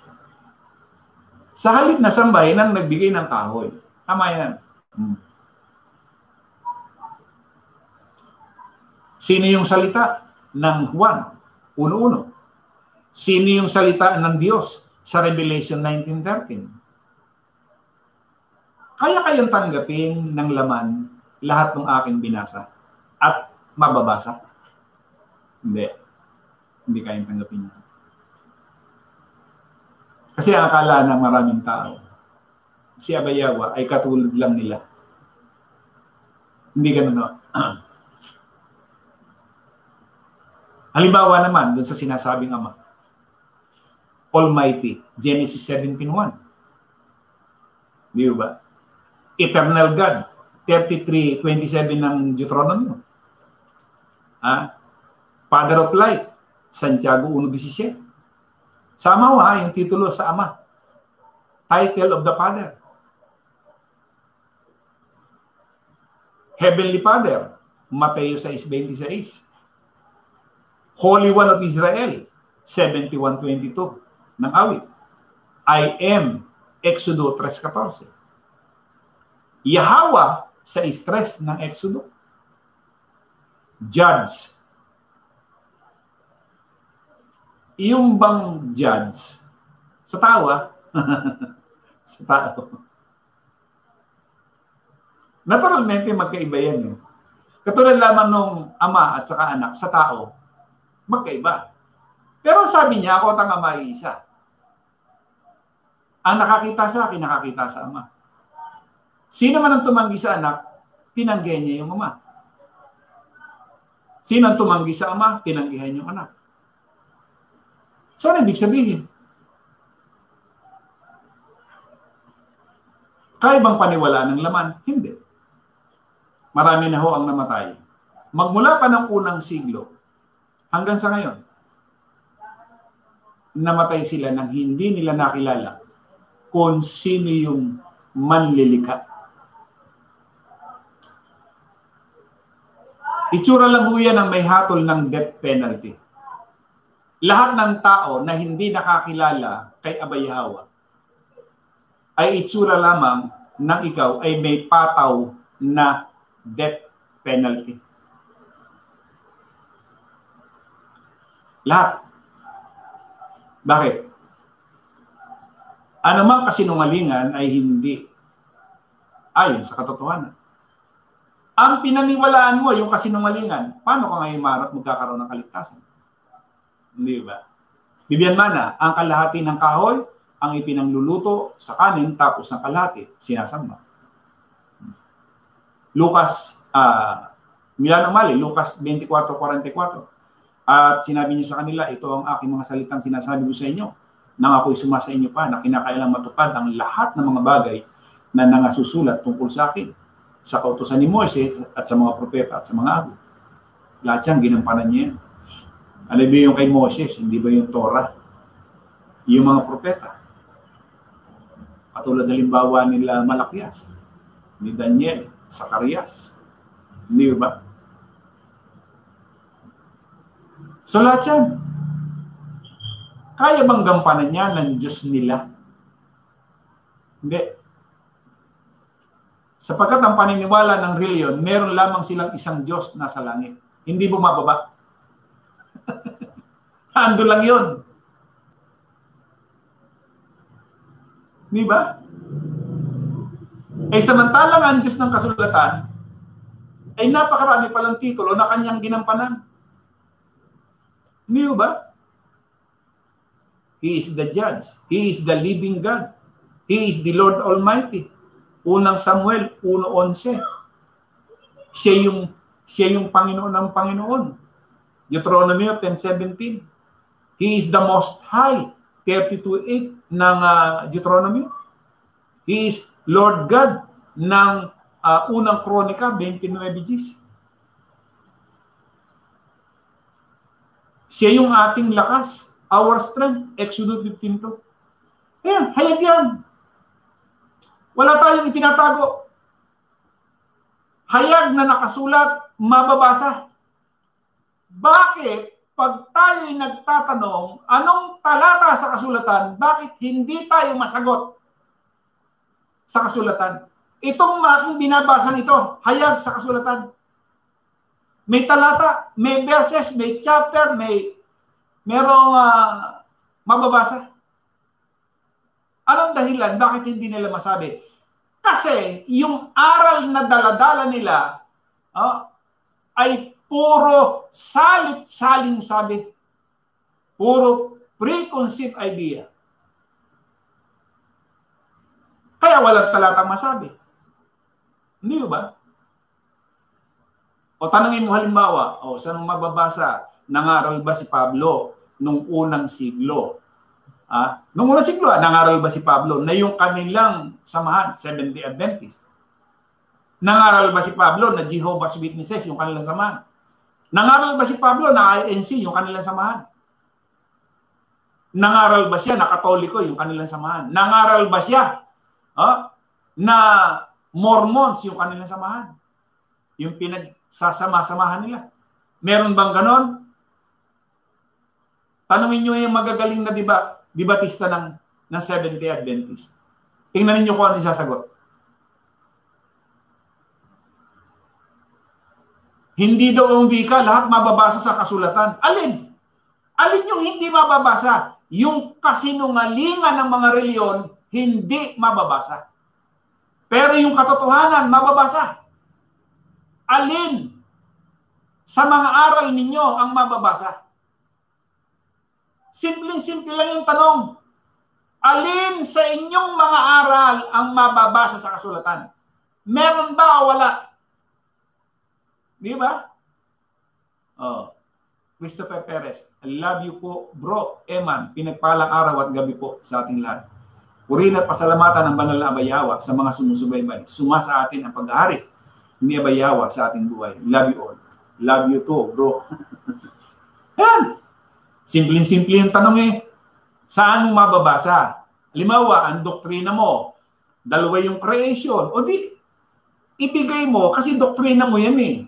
Sa halip na sambahin ang nagbigay ng kahoy. Tama yan. Sino yung salita ng Juan 1:1? Sino yung salita ng Diyos sa Revelation 19:13? Kaya kayong tanggapin ng laman lahat ng aking binasa at mababasa? Hindi. Hindi kayang tanggapin yan. Kasi ang akala ng maraming tao, si Abay Yahweh ay katulad lang nila. Hindi ganun. No? Halimbawa naman, dun sa sinasabing Ama, Almighty, Genesis 17:1. Di ba? Eternal God, 33:27 ng Deuteronomy. Father of Light, Santiago 1:17. Sama yung titulo sa Ama. Title of the Father. Heavenly Father, Mateo 6:26. Holy One of Israel, 71:22 ng awit. I am, Exodo 3:14. Yahweh sa stress ng Exodo. Judge. Yung bang judge sa tao, sa tao. Naturalmente magkaiba yan. Katulad lamang nung ama at saka anak sa tao, magkaiba. Pero sabi niya, ako at ang ama ay isa. Ang nakakita sa akin, nakakita sa ama. Sino man ang tumanggi sa anak, tinanggihan niya yung ama. Sino ang tumanggi sa ama, tinanggihan yung anak. So, ano ibig sabihin? Kaya bang paniwalaan ng laman? Hindi. Marami na ho ang namatay. Magmula pa ng unang siglo, hanggang sa ngayon, namatay sila nang hindi nila nakilala kung sino yung manlilikha. Itsura lang ho yan ang may hatol ng death penalty. Lahat ng tao na hindi nakakilala kay Abay Yahweh ay itsura lamang ng ikaw ay may pataw na death penalty. Lahat. Bakit? Anumang kasinungalingan ay hindi ayon sa katotohanan. Ang pinaniwalaan mo, yung kasinungalingan, paano ka ngayon magkakaroon ng kaligtasan? Hindi ba? Bibigyan mana, ang kalahati ng kahoy, ang ipinangluluto sa kanin, tapos ang kalahati, sinasamba. Lucas, Milano Mali, Lucas 24:44. At sinabi niya sa kanila, ito ang aking mga salitang sinasabi ko sa inyo, nang ako'y sumasa inyo pa, na kinakailang matupad ang lahat ng mga bagay na nangasusulat tungkol sa akin, sa kautusan ni Moises at sa mga propeta at sa mga abo. Lahat yan, ginampanan niya yan. Ano ba yung kay Moses? Hindi ba yung Torah? Yung mga propeta. Katulad halimbawa nila Malakias, ni Daniel, Zacarias. Hindi ba? So lahat yan. Kaya bang gampanan niya ng Diyos nila? Hindi. Sapagkat ang paniniwala ng reliyon, meron lamang silang isang Diyos nasa langit. Hindi bumababa. Ando lang yun. Di ba? Eh samantalang ang Diyos ng kasulatan ay napakarami palang titulo na kanyang ginampanan. Di ba? He is the judge. He is the living God. He is the Lord Almighty. Unang Samuel 1:11. Siya yung Panginoon ng Panginoon. Deuteronomy 10:17. He is the Most High. 32:8 ng Deuteronomy. He is Lord God ng unang Kronika 29:10. Siya yung ating lakas, our strength, Exodus 15:2. Ayan, hayag yan. Wala tayong itinatago. Hayag na nakasulat, mababasa. Bakit pag tayo'y nagtatanong, anong talata sa kasulatan, bakit hindi tayo masagot sa kasulatan? Itong aking binabasa nito, hayag sa kasulatan. May talata, may verses, may chapter, merong mababasa. Anong dahilan? Bakit hindi nila masabi? Kasi yung aral na daladala nila ay puro salit-saling sabi. Puro preconceived idea. Kaya walang talatang masabi. Hindi ba? O tanungin mo halimbawa, saan mababasa, nangaral ba si Pablo nung unang siglo? Nung unang siglo, nangaral ba si Pablo na yung kanilang samahan, Seventh-day Adventist? Nangaral ba si Pablo na Jehovah's Witnesses, yung kanilang samahan? Nangaral ba si Pablo na INC, yung kanilang samahan? Nangaral ba siya na Katoliko, yung kanilang samahan? Nangaral ba siya na Mormons, yung kanilang samahan? Yung pinagsasama-samahan nila. Meron bang ganon? Tanungin nyo yung magagaling na dibatista ng Seventh-day Adventist. Tingnan niyo kung ano yung sasagot. Hindi daw ang wika, lahat mababasa sa kasulatan. Alin? Alin yung hindi mababasa? Yung kasinungalingan ng mga reliyon, hindi mababasa. Pero yung katotohanan, mababasa. Alin sa mga aral ninyo ang mababasa? Simpleng-simple lang yung tanong. Alin sa inyong mga aral ang mababasa sa kasulatan? Meron ba o wala? Di ba? Christopher Perez, I love you po, bro. Eman, pinagpalang araw at gabi po sa ating lahat. Purihin at pasalamatan ng banal na Abayawa sa mga sumusubaybay. Suma sa atin ang paghahari ni Abayawa sa ating buhay. Love you all. Love you too, bro. Yan. Simpleng-simple yung tanong Saan mo mababasa? Halimbawa, ang doktrina mo, dalawa yung creation. O di, ibigay mo kasi doktrina mo yan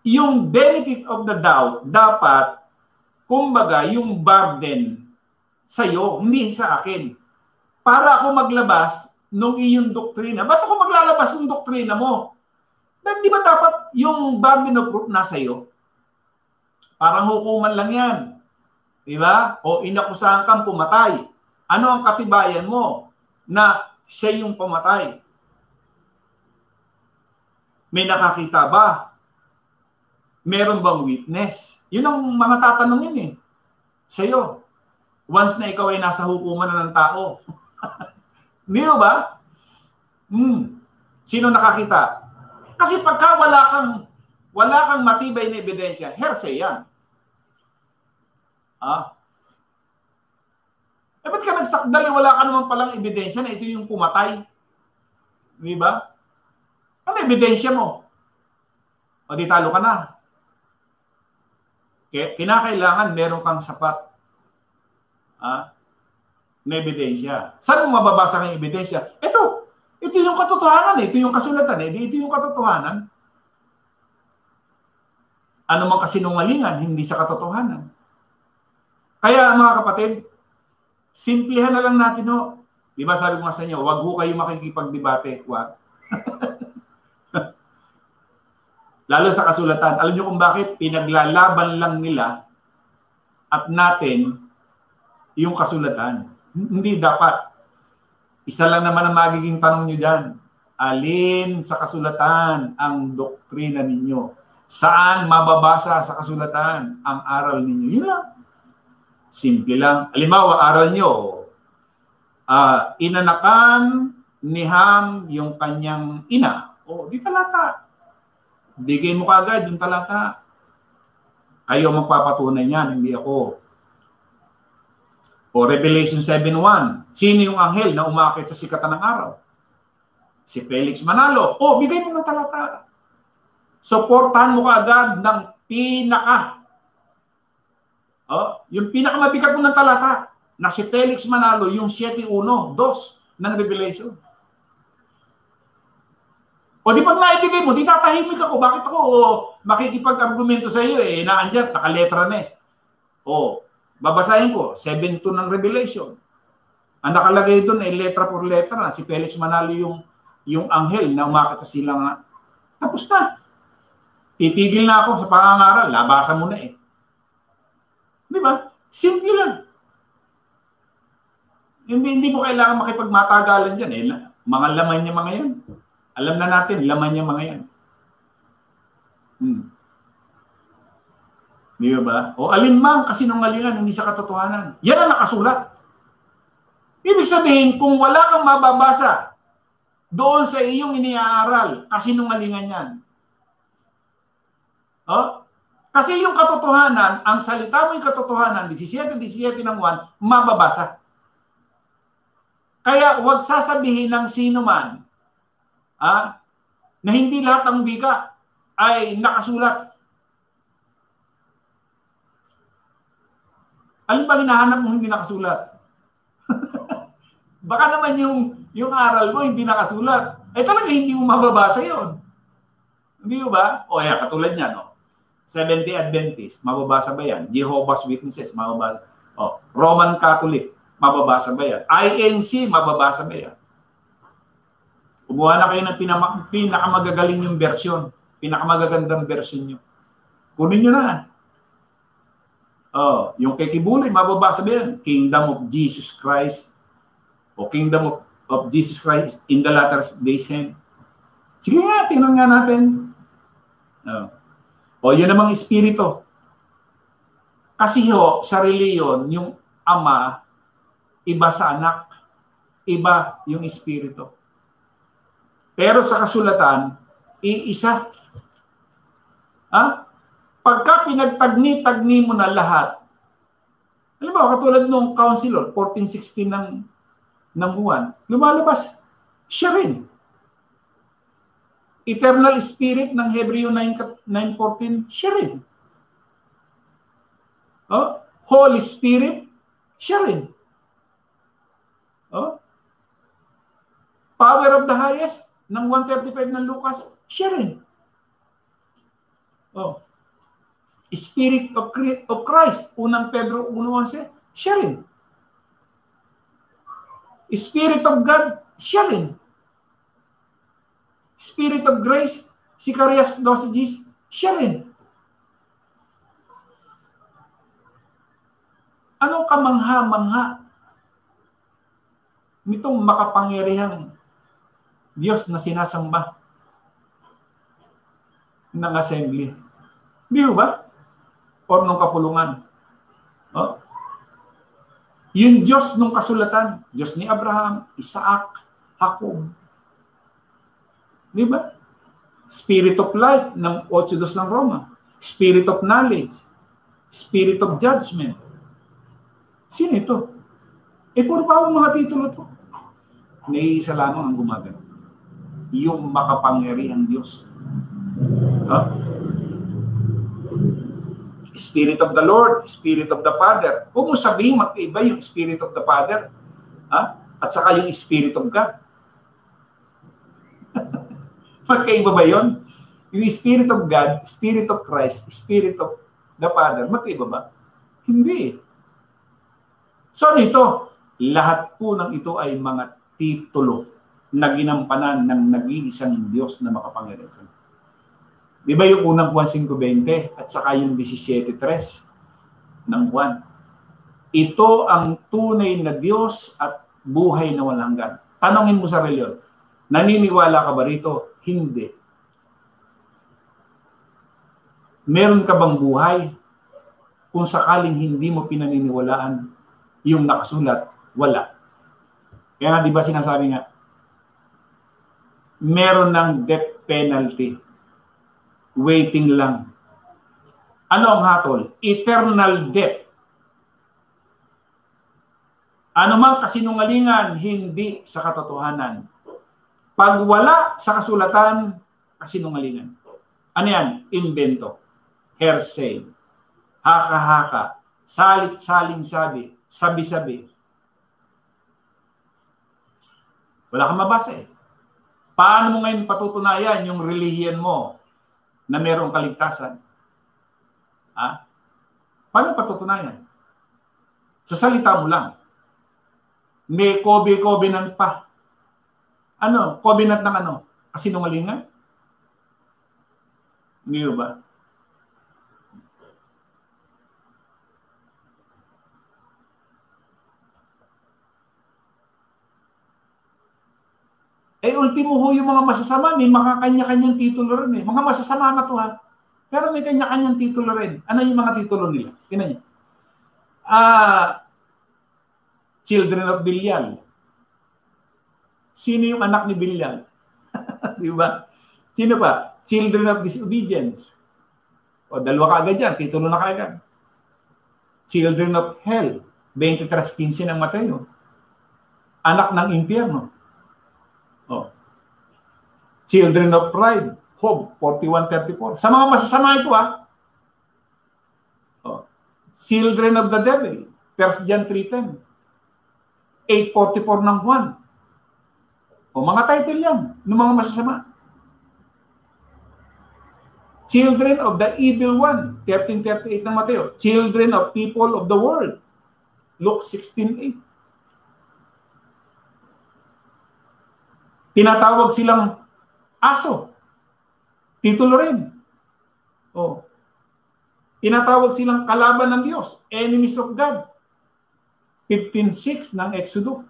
Yung benefit of the doubt, dapat, kumbaga, yung burden sa'yo, hindi sa akin. Para ako maglabas nung iyong doktrina. Ba't ako maglalabas ng doktrina mo? Di ba dapat yung burden of proof nasa iyo? Parang hukuman lang yan. Di ba? O inakusahan kang pumatay. Ano ang katibayan mo na siya yung pumatay? May nakakita ba? Meron bang witness? Yun ang mga tatanungin eh. Sa'yo. Once na ikaw ay nasa hukuman na ng tao. Hindi ba? Sino nakakita? Kasi pagka wala kang matibay na ebidensya, hearsay yan. Ba't ka nagsakdal? Wala ka naman palang ebidensya na ito yung pumatay. Di ba? Ano ebidensya mo? O di talo ka na. Kinakailangan meron kang sapat na ebidensya. Saan mo mababasa ng ebidensya? Ito yung katotohanan. Ito yung kasulatan. Ito yung katotohanan. Ano mang kasinungalingan, hindi sa katotohanan. Kaya mga kapatid, simplihan na lang natin ho. Di ba sabi ko nga sa inyo, wag ho kayo makikipagdebate. Wag. Lalo sa kasulatan. Alam niyo kung bakit? Pinaglalaban lang nila at natin yung kasulatan. Hindi dapat. Isa lang naman ang magiging tanong niyo dyan. Alin sa kasulatan ang doktrina ninyo? Saan mababasa sa kasulatan ang aral ninyo? Yun lang. Simple lang. Halimbawa, aral nyo, inanakan ni Ham yung kanyang ina. Di talata. Bigay mo kaagad yung talata. Kayo magpapatunay niyan, hindi ako. O Revelation 7:1. Sino yung anghel na umakit sa sikatan ng araw? Si Felix Manalo. Bigay mo ng talata. Suportahan mo kaagad ng yung pinakamabigat mo ng talata na si Felix Manalo, yung 7:1-2 ng Revelation. Di pag naibigay mo, di tatahimik ako. Bakit ako makikipag-argumento sa iyo? Naandyan, nakaletra na babasahin ko, 7:2 ng Revelation. Ang nakalagay doon ay letra por letra na si Felix Manalo yung anghel na umakit sa silangan. Tapos na. Titigil na ako sa pangangaral. Labasan mo na Di ba? Simple lang. Hindi mo kailangan makipagmatagalan dyan. Mga laman niya mga yan. Alam na natin, laman niya mga yan. Di ba? O alinmang kasinungalingan hindi sa katotohanan. Yan ang nakasulat. Ibig sabihin, kung wala kang mababasa doon sa iyong iniaaral, kasinungalingan yan. Kasi yung katotohanan, ang salita mo yung katotohanan, 17:17 ng 1, mababasa. Kaya huwag sasabihin ng sino man na hindi lahat ng wika ay nakasulat. Alin ba hinahanap mo hindi nakasulat? Baka naman yung aral mo hindi nakasulat. Talaga hindi mo mababasa yon. Hindi ba? Katulad niya, no? Seventh-day Adventist, mababasa ba yan? Jehovah's Witnesses, mababasa. Roman Catholic, mababasa ba yan? INC, mababasa ba yan? Kumuha na kayo ng pinakamagagaling yung version. Pinakamagagandang version nyo. Kunin nyo na. Yung kay Kibuloy, mababasa ba yan? Kingdom of Jesus Christ o Kingdom of Jesus Christ in the latter days. Sige nga, tingnan nga natin. Yun namang espiritu. Kasi sa reliyon, yung ama, iba sa anak, iba yung espiritu. Pero sa kasulatan, iisa. Pagka pinagtagni-tagni mo na lahat, alam mo, katulad nung counselor, 14:16 ng Juan, lumalabas, siya rin. Eternal Spirit ng Hebreo 9:14, siya rin. Holy Spirit, siya rin. Power of the Highest ng 1:35 ng Lucas, siya rin. Spirit of Christ, unang Pedro 1:11, siya rin. Spirit of God, siya rin. Spirit of Grace, si Carias 12:10, siya rin. Anong kamangha-mangha nitong makapangyarihang Diyos na sinasamba ng assembly? Di ba? Or nung kapulungan. Oh? Yung Diyos nung kasulatan, Diyos ni Abraham, Isaac, Jacob. Di ba? Spirit of life ng 8:2 ng Roma. Spirit of knowledge. Spirit of judgment. Sino ito? Puro pa ang mga titulo to. Naiisa lamang ang gumagano. Yung makapangyarihang Diyos. Huh? Spirit of the Lord, Spirit of the Father. Huwag mo sabihin magkaiba yung Spirit of the Father, at saka yung Spirit of God. Magkaiba ba yun? Yung Spirit of God, Spirit of Christ, Spirit of the Father, magkaiba ba? Hindi. So ito, lahat po ng ito ay mga titulo na ginampanan ng nag-iisang Diyos na makapangyarihan. Di ba yung unang Juan 5:20 at saka yung 17:3 ng Juan? Ito ang tunay na Diyos at buhay na walang hanggan. Tanongin mo sa reliyon, naniniwala ka ba rito? Hindi. Meron ka bang buhay kung sakaling hindi mo pinaniniwalaan yung nakasulat? Wala. Kaya nga, di ba sinasabi nga, meron ng death penalty. Waiting lang. Ano ang hatol? Eternal death. Ano mang kasinungalingan, hindi sa katotohanan. Pag wala sa kasulatan, kasinungalingan. Ano yan? Invento. Hearsay. Haka-haka. Salit-saling sabi. Sabi-sabi. Wala kang mabasa eh. Paano mo ngayon patutunayan yung relihiyon mo na mayroong kaligtasan? Paano patutunayan? Sa salita mo lang. May covenant pa. Ano? Covenant ng ano? Kasinungalingan? Hindi ba? Ultimo ho yung mga masasama, may mga kanya-kanyang titulo rin eh. Mga masasama na to ha. Pero may kanya-kanyang titulo rin. Ano yung mga titulo nila? Tingnan niyo. Children of Belial. Sino yung anak ni Belial? Di ba? Sino pa? Children of Disobedience. O, dalawa kaagad yan. Titulo na kaagad. Children of Hell. 23:15 ng Mateo. Anak ng impyerno. Children of Pride, Job 41:34. Sa mga masasama ito Children of the Devil, 1 John 3:10. 8:44 ng Juan. Mga title yan ng mga masasama. Children of the Evil One, 13:38 ng Mateo. Children of People of the World, Luke 16:8. Tinatawag silang aso. Titulo rin. Tinatawag silang kalaban ng Diyos. Enemies of God. 15:6 ng Exodus.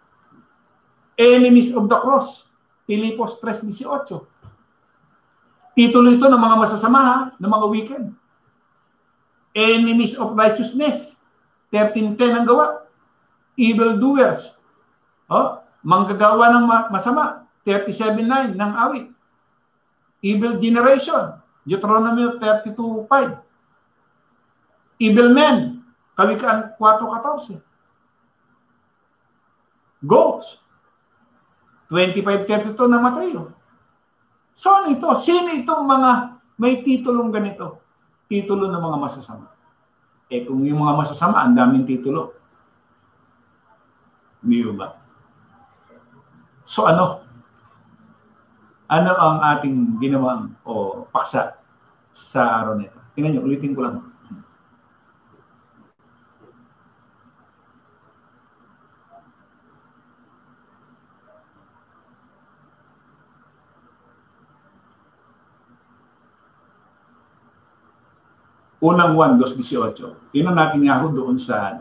Enemies of the cross. Pilipos 3:18. Titulo ito ng mga masasama, ng mga wicked. Enemies of righteousness. 13:10 ang Gawa. Evil doers. Manggagawa ng masama. 37:9 ng Awit. Evil generation, Deuteronomy 32:5. Evil men, Kawikaan 4:14. Goats, 25:32 ng Mateo. So ano ito? Sino itong mga may titulong ganito? Titulo ng mga masasama. Kung yung mga masasama, ang daming titulo. Hindi ba? So ano? Ano ang ating ginawang paksa sa araw nito? Tingnan nyo, ulitin ko lang. Unang 1:2:18. Tingnan natin nga doon sa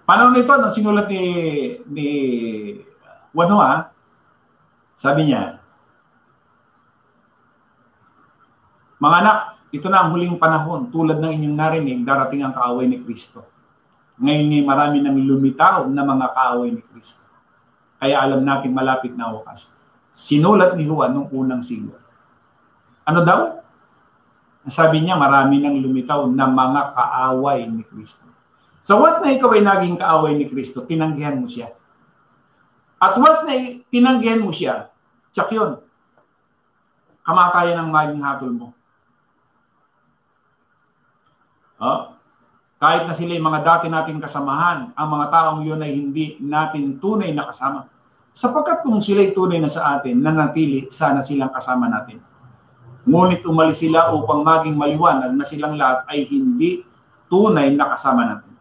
Paano nito, nung sinulat ni Juan Hua, sabi niya, mga anak, ito na ang huling panahon. Tulad ng inyong narinig, darating ang kaaway ni Kristo. Ngayon marami nang lumitaw na mga kaaway ni Kristo. Kaya alam natin malapit na wakas. Sinulat ni Juan nung unang siglo. Ano daw? Sabi niya, marami nang lumitaw na mga kaaway ni Kristo. So once na ikaw ay naging kaaway ni Kristo, tinanggihan mo siya. At once na tinanggihan mo siya, tsak yun. Kamakaya ng maging hatol mo. Kahit na sila yung mga dati nating kasamahan, ang mga taong yun ay hindi natin tunay na kasama. Sapagkat kung sila'y tunay na sa atin, nanatili, sana silang kasama natin. Ngunit umalis sila upang maging maliwanag na silang lahat ay hindi tunay na kasama natin.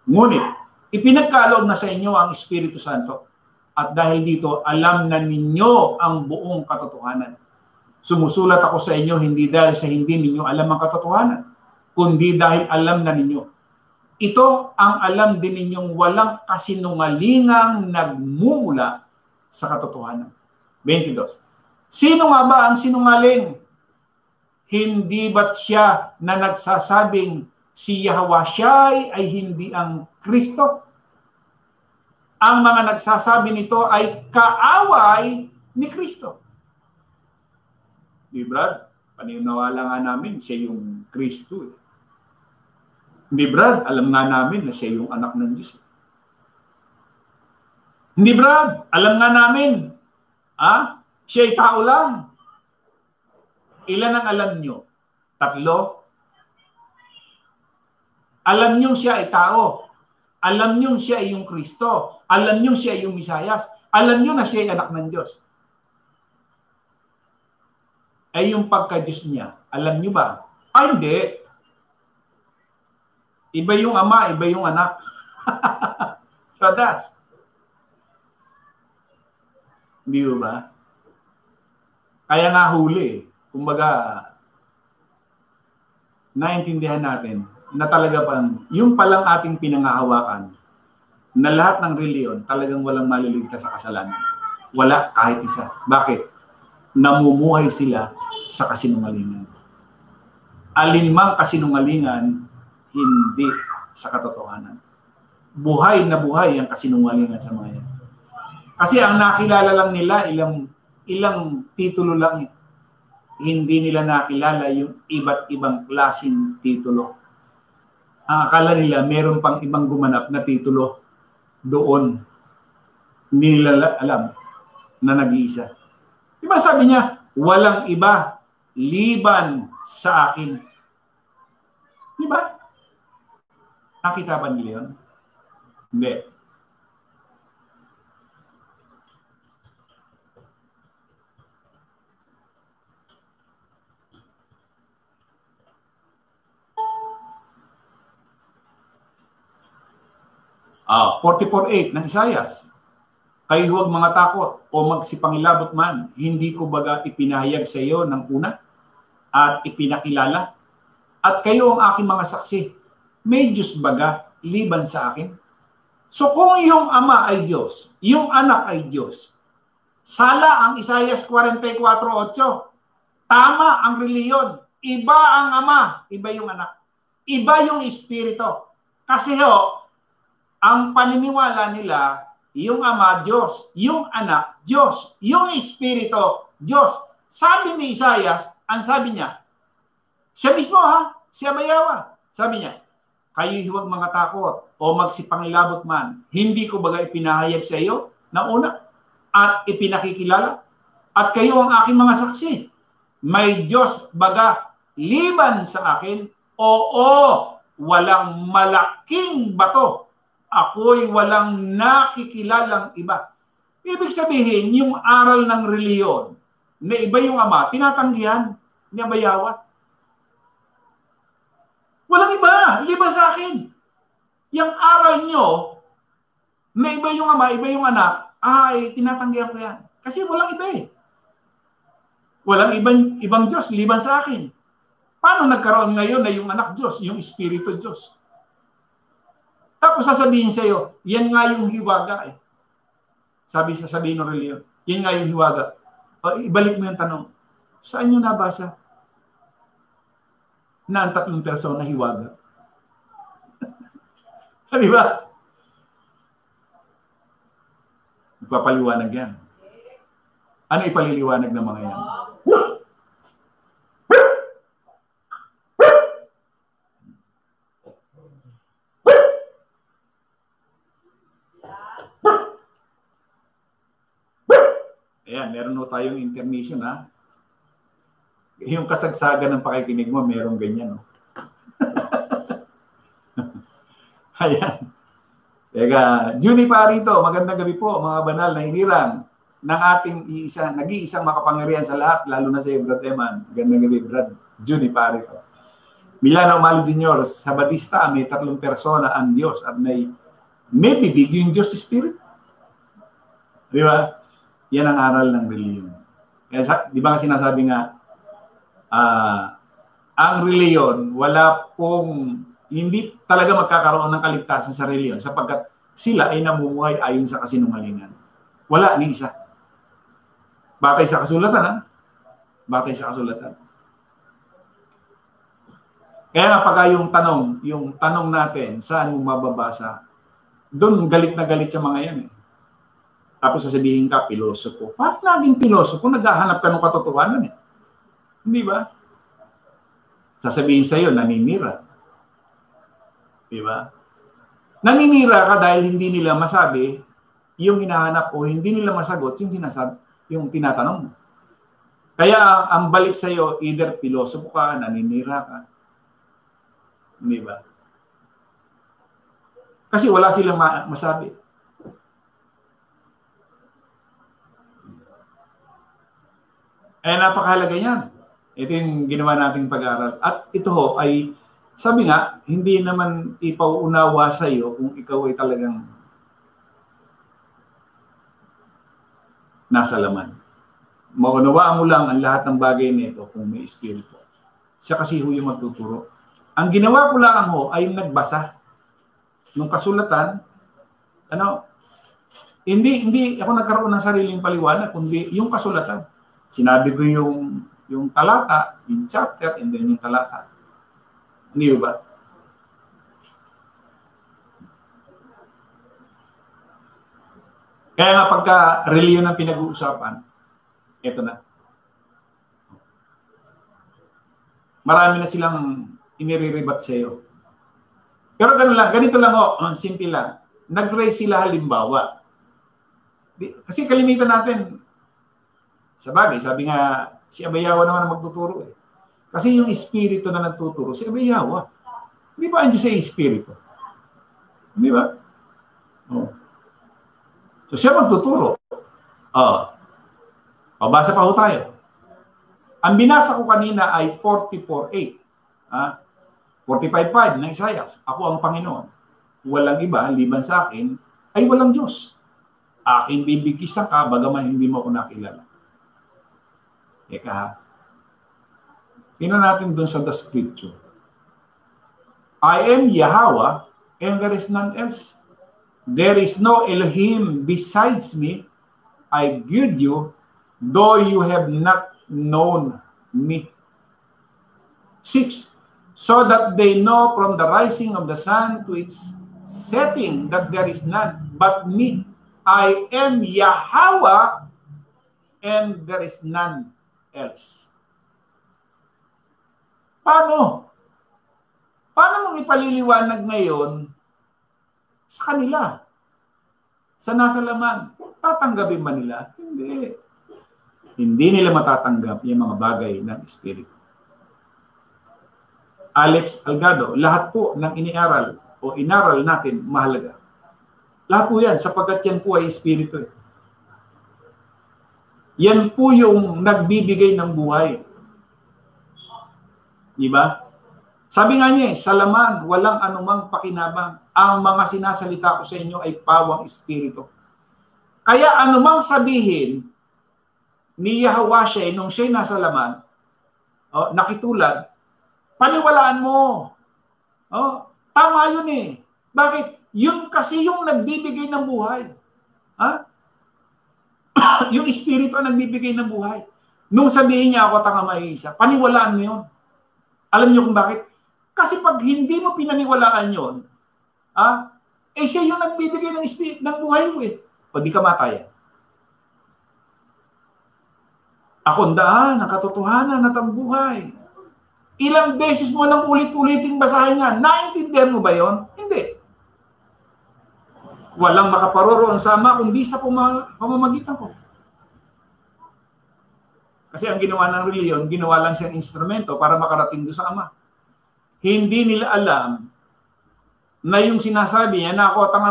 Ngunit, ipinagkaloob na sa inyo ang Espiritu Santo. At dahil dito, alam na ninyo ang buong katotohanan. Sumusulat ako sa inyo hindi dahil sa hindi ninyo alam ang katotohanan, kundi dahil alam na ninyo. Ito ang alam din ninyong walang kasinungalingang nagmumula sa katotohanan. 22. Sino nga ba ang sinungaling? Hindi ba't siya na nagsasabing si Yahweh ay hindi ang Kristo? Ang mga nagsasabi nito ay kaaway ni Kristo. Di Brad? Paniniwala nga namin siya yung Kristo. Hindi Brad, alam nga namin na siya yung anak ng Diyos. Hindi Brad, alam nga namin, siya ay tao lang. Ilan ang alam nyo? 3? Alam nyo siya ay tao. Alam nyo siya ay yung Kristo. Alam nyo siya ay yung Misayas. Alam nyo na siya ay anak ng Diyos. Ay yung pagka-Diyos niya. Alam nyo ba? Hindi. Iba yung ama, iba yung anak. Sadas. Hindi ba? Kaya nga huli. Kumbaga, naintindihan natin na talaga pang, yung palang ating pinangahawakan, na lahat ng reliyon talagang walang maliligtas sa kasalanan. Wala kahit isa. Bakit? Namumuhay sila sa kasinungalingan. Alinmang kasinungalingan, hindi sa katotohanan. Buhay na buhay ang kasinungalingan sa mga yan. Kasi ang nakilala lang nila, ilang titulo lang. Hindi nila nakilala yung iba't ibang klaseng titulo. Ang akala nila, meron pang ibang gumanap na titulo doon. Hindi nila alam na nag-iisa. Diba sabi niya, walang iba liban sa akin. Diba? Nakita ba nila yun? Hindi. Ah, 44:8 ng Isayas. Kayo huwag mga takot o magsipangilabot man, hindi ko baga ipinahayag sa iyo ng una at ipinakilala. At kayo ang aking mga saksi. May Diyos baga liban sa akin? So kung yung ama ay Diyos, yung anak ay Diyos, sala ang Isayas 44:8. Tama ang reliyon. Iba ang ama, iba yung anak. Iba yung espiritu. Kasi ang paniniwala nila, yung ama, Diyos. Yung anak, Diyos. Yung espiritu, Diyos. Sabi ni Isayas, ang sabi niya, siya mismo si Abayawa. Sabi niya, kayo'y huwag mga takot o magsipangilabot man. Hindi ko baga ipinahayag sa iyo na una at ipinakikilala. At kayo ang aking mga saksi. May Diyos baga liban sa akin? Oo, walang malaking bato. Ako'y walang nakikilalang iba. Ibig sabihin, yung aral ng reliyon na iba yung ama, tinatanggihan ni Abayawa. Walang iba, liba sa akin. Yung aral nyo na iba yung ama, iba yung anak, ay tinatanggihan ko yan. Kasi walang iba eh. Walang ibang Diyos, liban sa akin. Paano nagkaroon ngayon na yung anak Diyos, yung Espiritu Diyos? Tapos sasabihin sa'yo, yan nga yung hiwaga eh. Sabihin ng reliyon, yan nga yung hiwaga. O, ibalik mo yung tanong, saan nyo nabasa na ang 3 persona hiwaga? Di ba? Magpapaliwanag yan. Ano ipaliliwanag ng mga yan? Ayan, meron ho tayong intermission, ha? Yung kasagsagan ng pakikinig mo, merong ganyan, no? Ayan. Teka, Juni pa rito, magandang gabi po, mga banal na hinirang ng ating nag-iisang makapangyarihan sa lahat, lalo na sa iyo, Brad Eman. Magandang gabi, Brad. Juni pa rito. Milano Malo Jr., sa Batista, may 3 persona ang Diyos at may bibig yung Diyos Spirit. Di ba? Yan ang aral ng reliyon. Kaya, di ba sinasabi nga, ang reliyon, hindi talaga magkakaroon ng kaligtasan sa reliyon sapagkat sila ay namumuhay ayon sa kasinungalingan. Wala ni isa. Batay sa kasulatan, ha? Batay sa kasulatan. Kaya nga pagka yung tanong natin, saan mo mababasa, doon galit na galit yung mga yan eh. Tapos sasabihin ka, pilosopo. Bakit naging pilosopo? Naghahanap ka ng katotohanan eh. Hindi ba? Sasabihin sa'yo, naninira. Di ba? Naninira ka dahil hindi nila masabi yung hinahanap o hindi nila masagot yung tinatanong mo. Kaya ang balik sa'yo, either pilosopo ka, naninira ka. Di ba? Kasi wala silang masabi. Eh, napakahalaga yan. Ito yung ginawa nating pag-aaral. At ito ho ay, sabi nga, hindi naman ipauunawa sa iyo kung ikaw ay talagang nasa laman. Maunawaan mo lang ang lahat ng bagay nito kung may espiritu. Siya kasi ho yung magtuturo. Ang ginawa ko lang ho ay nagbasa ng kasulatan. Hindi ako nagkaroon ng sariling paliwanag, kundi yung kasulatan. Sinabi ko yung talata, yung chapter, and then yung talata. Hindi ba? Kaya nga pagka reliyon ang pinag-uusapan, eto na. Marami na silang iniriribat sa iyo. Pero ganito lang simple lang. Nag-raise sila halimbawa. Kasi kalimitan natin, sa bagay, sabi nga, si Abayawa naman ang magtuturo eh. Kasi yung espiritu na nagtuturo, si Abayawa. Hindi ba ang Diyos ay espiritu? Hindi ba? Oh. So siya magtuturo. Pabasa pa ho tayo. Ang binasa ko kanina ay 44:8. 45:5 ng Isaias. Ako ang Panginoon. Walang iba, liban sa akin, ay walang Diyos. Akin bibigisan ka, bagaman hindi mo ako nakilala. Eka ha. Tingnan natin dun sa the scripture. I am Yahweh and there is none else. There is no Elohim besides me. I gird you, though you have not known me. 6. So that they know from the rising of the sun to its setting that there is none but me. I am Yahweh and there is none else. Paano? Paano mong ipaliliwanag ngayon sa kanila? Sa nasa laman? Tatanggapin ba nila? Hindi. Hindi nila matatanggap yung mga bagay ng Espiritu. Alex Algado, lahat po ng iniaral o inaral natin mahalaga. Lahat po yan, sapagkat yan po ay Espiritu. Yan po yung nagbibigay ng buhay. Diba? Sabi nga niya, sa laman, walang anumang pakinabang. Ang mga sinasalita ko sa inyo ay pawang espiritu. Kaya anumang sabihin ni Yahweh nung siya'y nasa laman, nakitulad, paniwalaan mo. Tama yun eh. Bakit? Yun kasi yung nagbibigay ng buhay. Ha? Yung Espiritu ang nagbibigay ng buhay. Nung sabihin niya ako tanga maiisa, paniwalaan mo yun. Alam niyo kung bakit? Kasi pag hindi mo pinaniwalaan yun, siya yung nagbibigay ng Espiritu ng buhay mo eh. O di ka mataya. Ako ang daan, ang katotohanan at ang buhay. Ilang beses mo lang ulit-uliting basahin yan. Naintindihan mo ba yon? Hindi. Walang makaparoroon sa Ama kundi sa pamamagitan ko. Kasi ang ginawa ng reliyon, ginawa lang siyang instrumento para makarating doon sa Ama. Hindi nila alam na yung sinasabi niya na ako at ang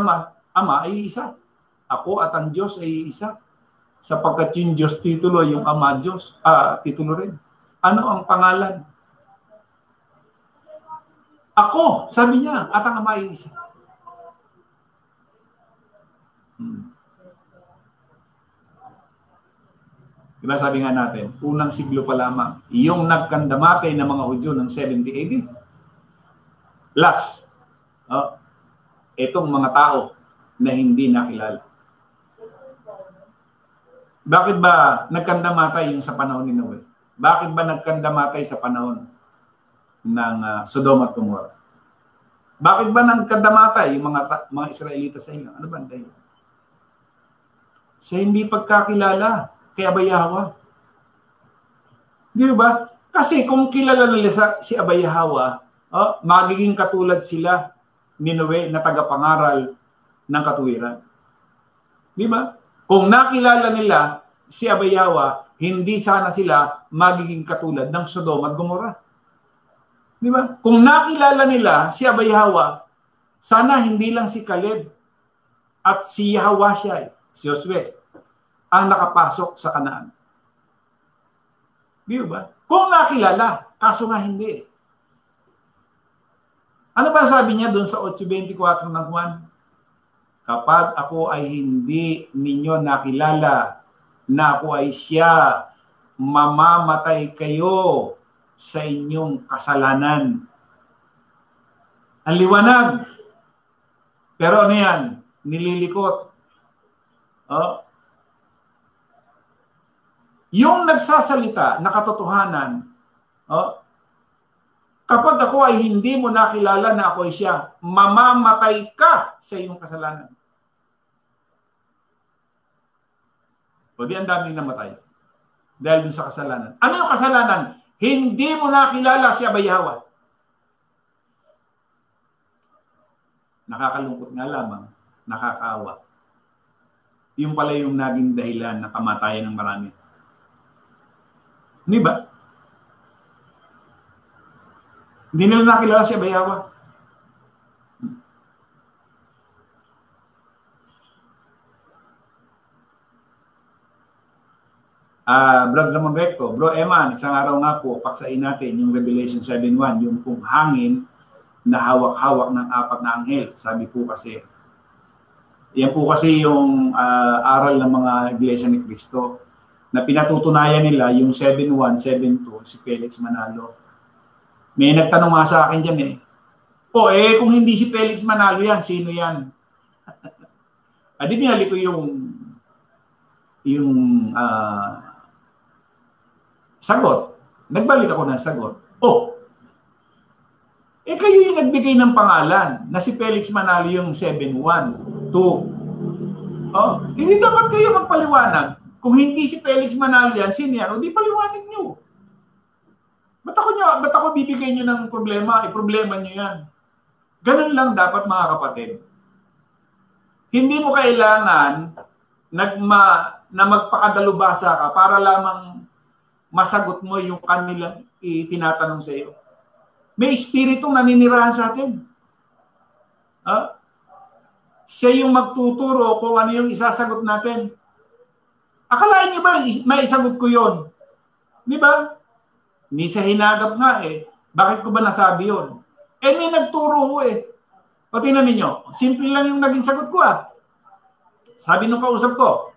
Ama ay isa. Ako at ang Diyos ay isa. Sapagkat yung Diyos titulo, yung Ama Diyos, titulo rin. Ano ang pangalan? Ako, sabi niya, at ang Ama ay isa. Diba sabi nga natin, unang siglo pa lamang, yung nagkandamatay ng mga Hudyo ng 70 AD. Last, itong mga tao na hindi nakilala. Bakit ba nagkandamatay yung sa panahon ni Noe? Bakit ba nagkandamatay sa panahon ng Sodom at Gomorrah? Bakit ba nagkandamatay yung mga Israelita sa inyo? Ano ba ang dahilan? Sa hindi pagkakilala kay Abay Yahweh. Di ba? Kasi kung kilala nila si Abay Yahweh, magiging katulad sila ni Noe na tagapangaral ng katuwiran. Di ba? Kung nakilala nila si Abay Yahweh, hindi sana sila magiging katulad ng Sodom at Gomorrah. Di ba? Kung nakilala nila si Abay Yahweh, sana hindi lang si Caleb at si Yahawasyai, si Josue, ang nakapasok sa Kanaan. Di ba? Kung nakilala, kaso nga hindi. Ano ba sabi niya doon sa 8:24 ng Juan? Kapag ako ay hindi ninyo nakilala na ako ay siya, mamamatay kayo sa inyong kasalanan. Ang liwanag. Pero ano yan? Nililikot. Yung nagsasalita na katotohanan, kapag ako ay hindi mo nakilala na ako ay siya, mamamatay ka sa iyong kasalanan. O di ang daming namatay dahil dun sa kasalanan. Ano yung kasalanan? Hindi mo nakilala si Abay Yahweh. Nakakalungkot nga lamang, nakakaawa. Yung pala yung naging dahilan ng kamatayan ng marami. Hindi ba? Hindi nila nakilala si Abay Yahweh. Brad Ramon Recto, Bro Eman, isang araw nga po, paksain natin yung Revelation 7:1, yung pong hangin na hawak-hawak ng 4 na anghel. Sabi po kasi, yan po kasi yung aral ng mga Iglesia ni Cristo na pinatutunayan nila yung 7:1, 7:2, si Felix Manalo. May nagtanong nga sa akin dyan kung hindi si Felix Manalo yan, sino yan? Di binali ko yung sagot. Nagbalik ako ng sagot. Kayo yung nagbigay ng pangalan na si Felix Manalo yung 7:1, 2. Hindi dapat kayo magpaliwanag. Kung hindi si Felix Manalo yan, sino yan? O di paliwanag nyo. Ba't ako bibigay nyo ng problema? Problema nyo yan. Ganun lang dapat mga kapatid. Hindi mo kailangan na magpakadalubasa ka para lamang masagot mo yung kanilang itinatanong sa iyo. May espiritong naninirahan sa atin. Siya yung magtuturo kung ano yung isasagot natin. Akalain niyo ba may isagot ko yon? Di ba? Ni sa hinagap nga Bakit ko ba nasabi yon? May nagturo ko O tingnan ninyo, simple lang yung naging sagot ko Sabi nung kausap ko,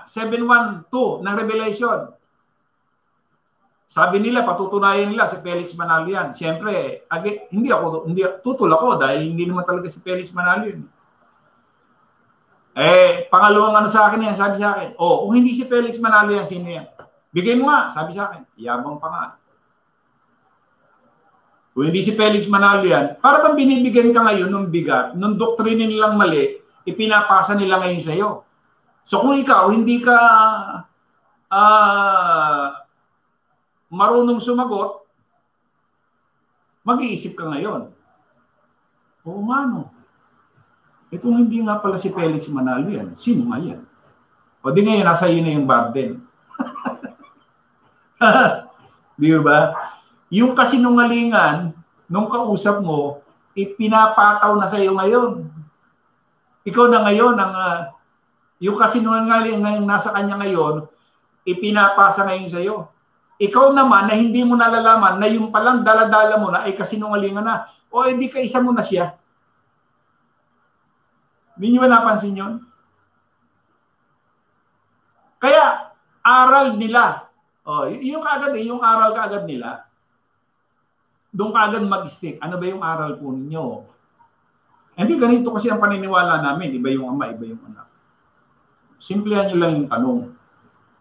7:1-2 ng Revelation. Sabi nila, patutunayan nila si Felix Manalo yan. Siyempre, hindi tutol ako dahil hindi naman talaga si Felix Manalo yun. Pangalawang ano sa akin yan, sabi sa akin, kung hindi si Felix Manalo yan, sino yan? Bigay mo nga, sabi sa akin. Yabang pa nga. Kung hindi si Felix Manalo yan, para bang binibigyan ka ngayon ng bigat, nung doktrina nilang mali, ipinapasa nila ngayon sa iyo. So kung ikaw, hindi ka marunong sumagot, mag-iisip ka ngayon. Oo nga no. Kung hindi nga pala si Felix Manalo yan, sino nga yan? O di ngayon, nasa iyo na yung burden. Di ba? Yung kasinungalingan, nung kausap mo, ipinapataw na sa iyo ngayon. Ikaw na ngayon, yung kasinungalingan yung nasa kanya ngayon, ipinapasa ngayon sa iyo. Ikaw naman na hindi mo nalalaman na yung palang daladala mo na ay kasinungalingan na. O hindi ka isa mo na siya. Hindi nyo ba napansin yun? Kaya, aral nila. Yung kaagad yung aral kaagad nila, doon kaagad mag-stick. Ano ba yung aral po ninyo? Hindi ganito kasi ang paniniwala namin. Iba yung ama, iba yung anak. Simplihan nyo lang yung tanong.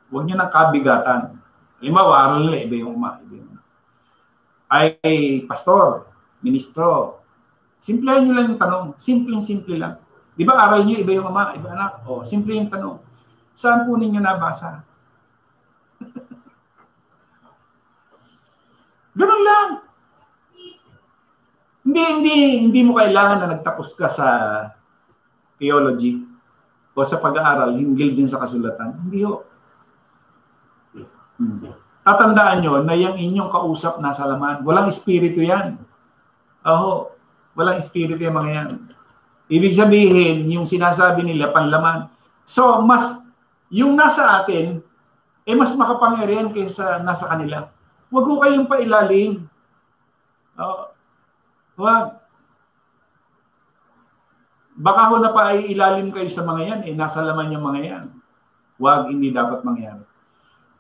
Huwag nyo nang kabigatan. Halimbawa, aral nila, iba yung ama, iba yung anak. Ay, pastor, ministro, simplihan nyo lang yung tanong. Simpleng-simple lang. Di ba aral nyo, iba yung ama, iba anak? Simple yung tanong. Saan po ninyo nabasa? Ganun lang. Hindi mo kailangan na nagtapos ka sa theology o sa pag-aaral hinggil din sa kasulatan. Hindi ho. Tatandaan nyo na yung inyong kausap nasa laman. Walang espiritu yan. Walang espiritu yung mga yan. Ibig sabihin, yung sinasabi nila panlaman. So, yung nasa atin, mas makapangyarihan kaysa nasa kanila. Huwag ko kayong pailalim. Huwag. Baka ho na pa ay ilalim kayo sa mga yan, nasa laman yung mga yan. Huwag, hindi dapat mangyari.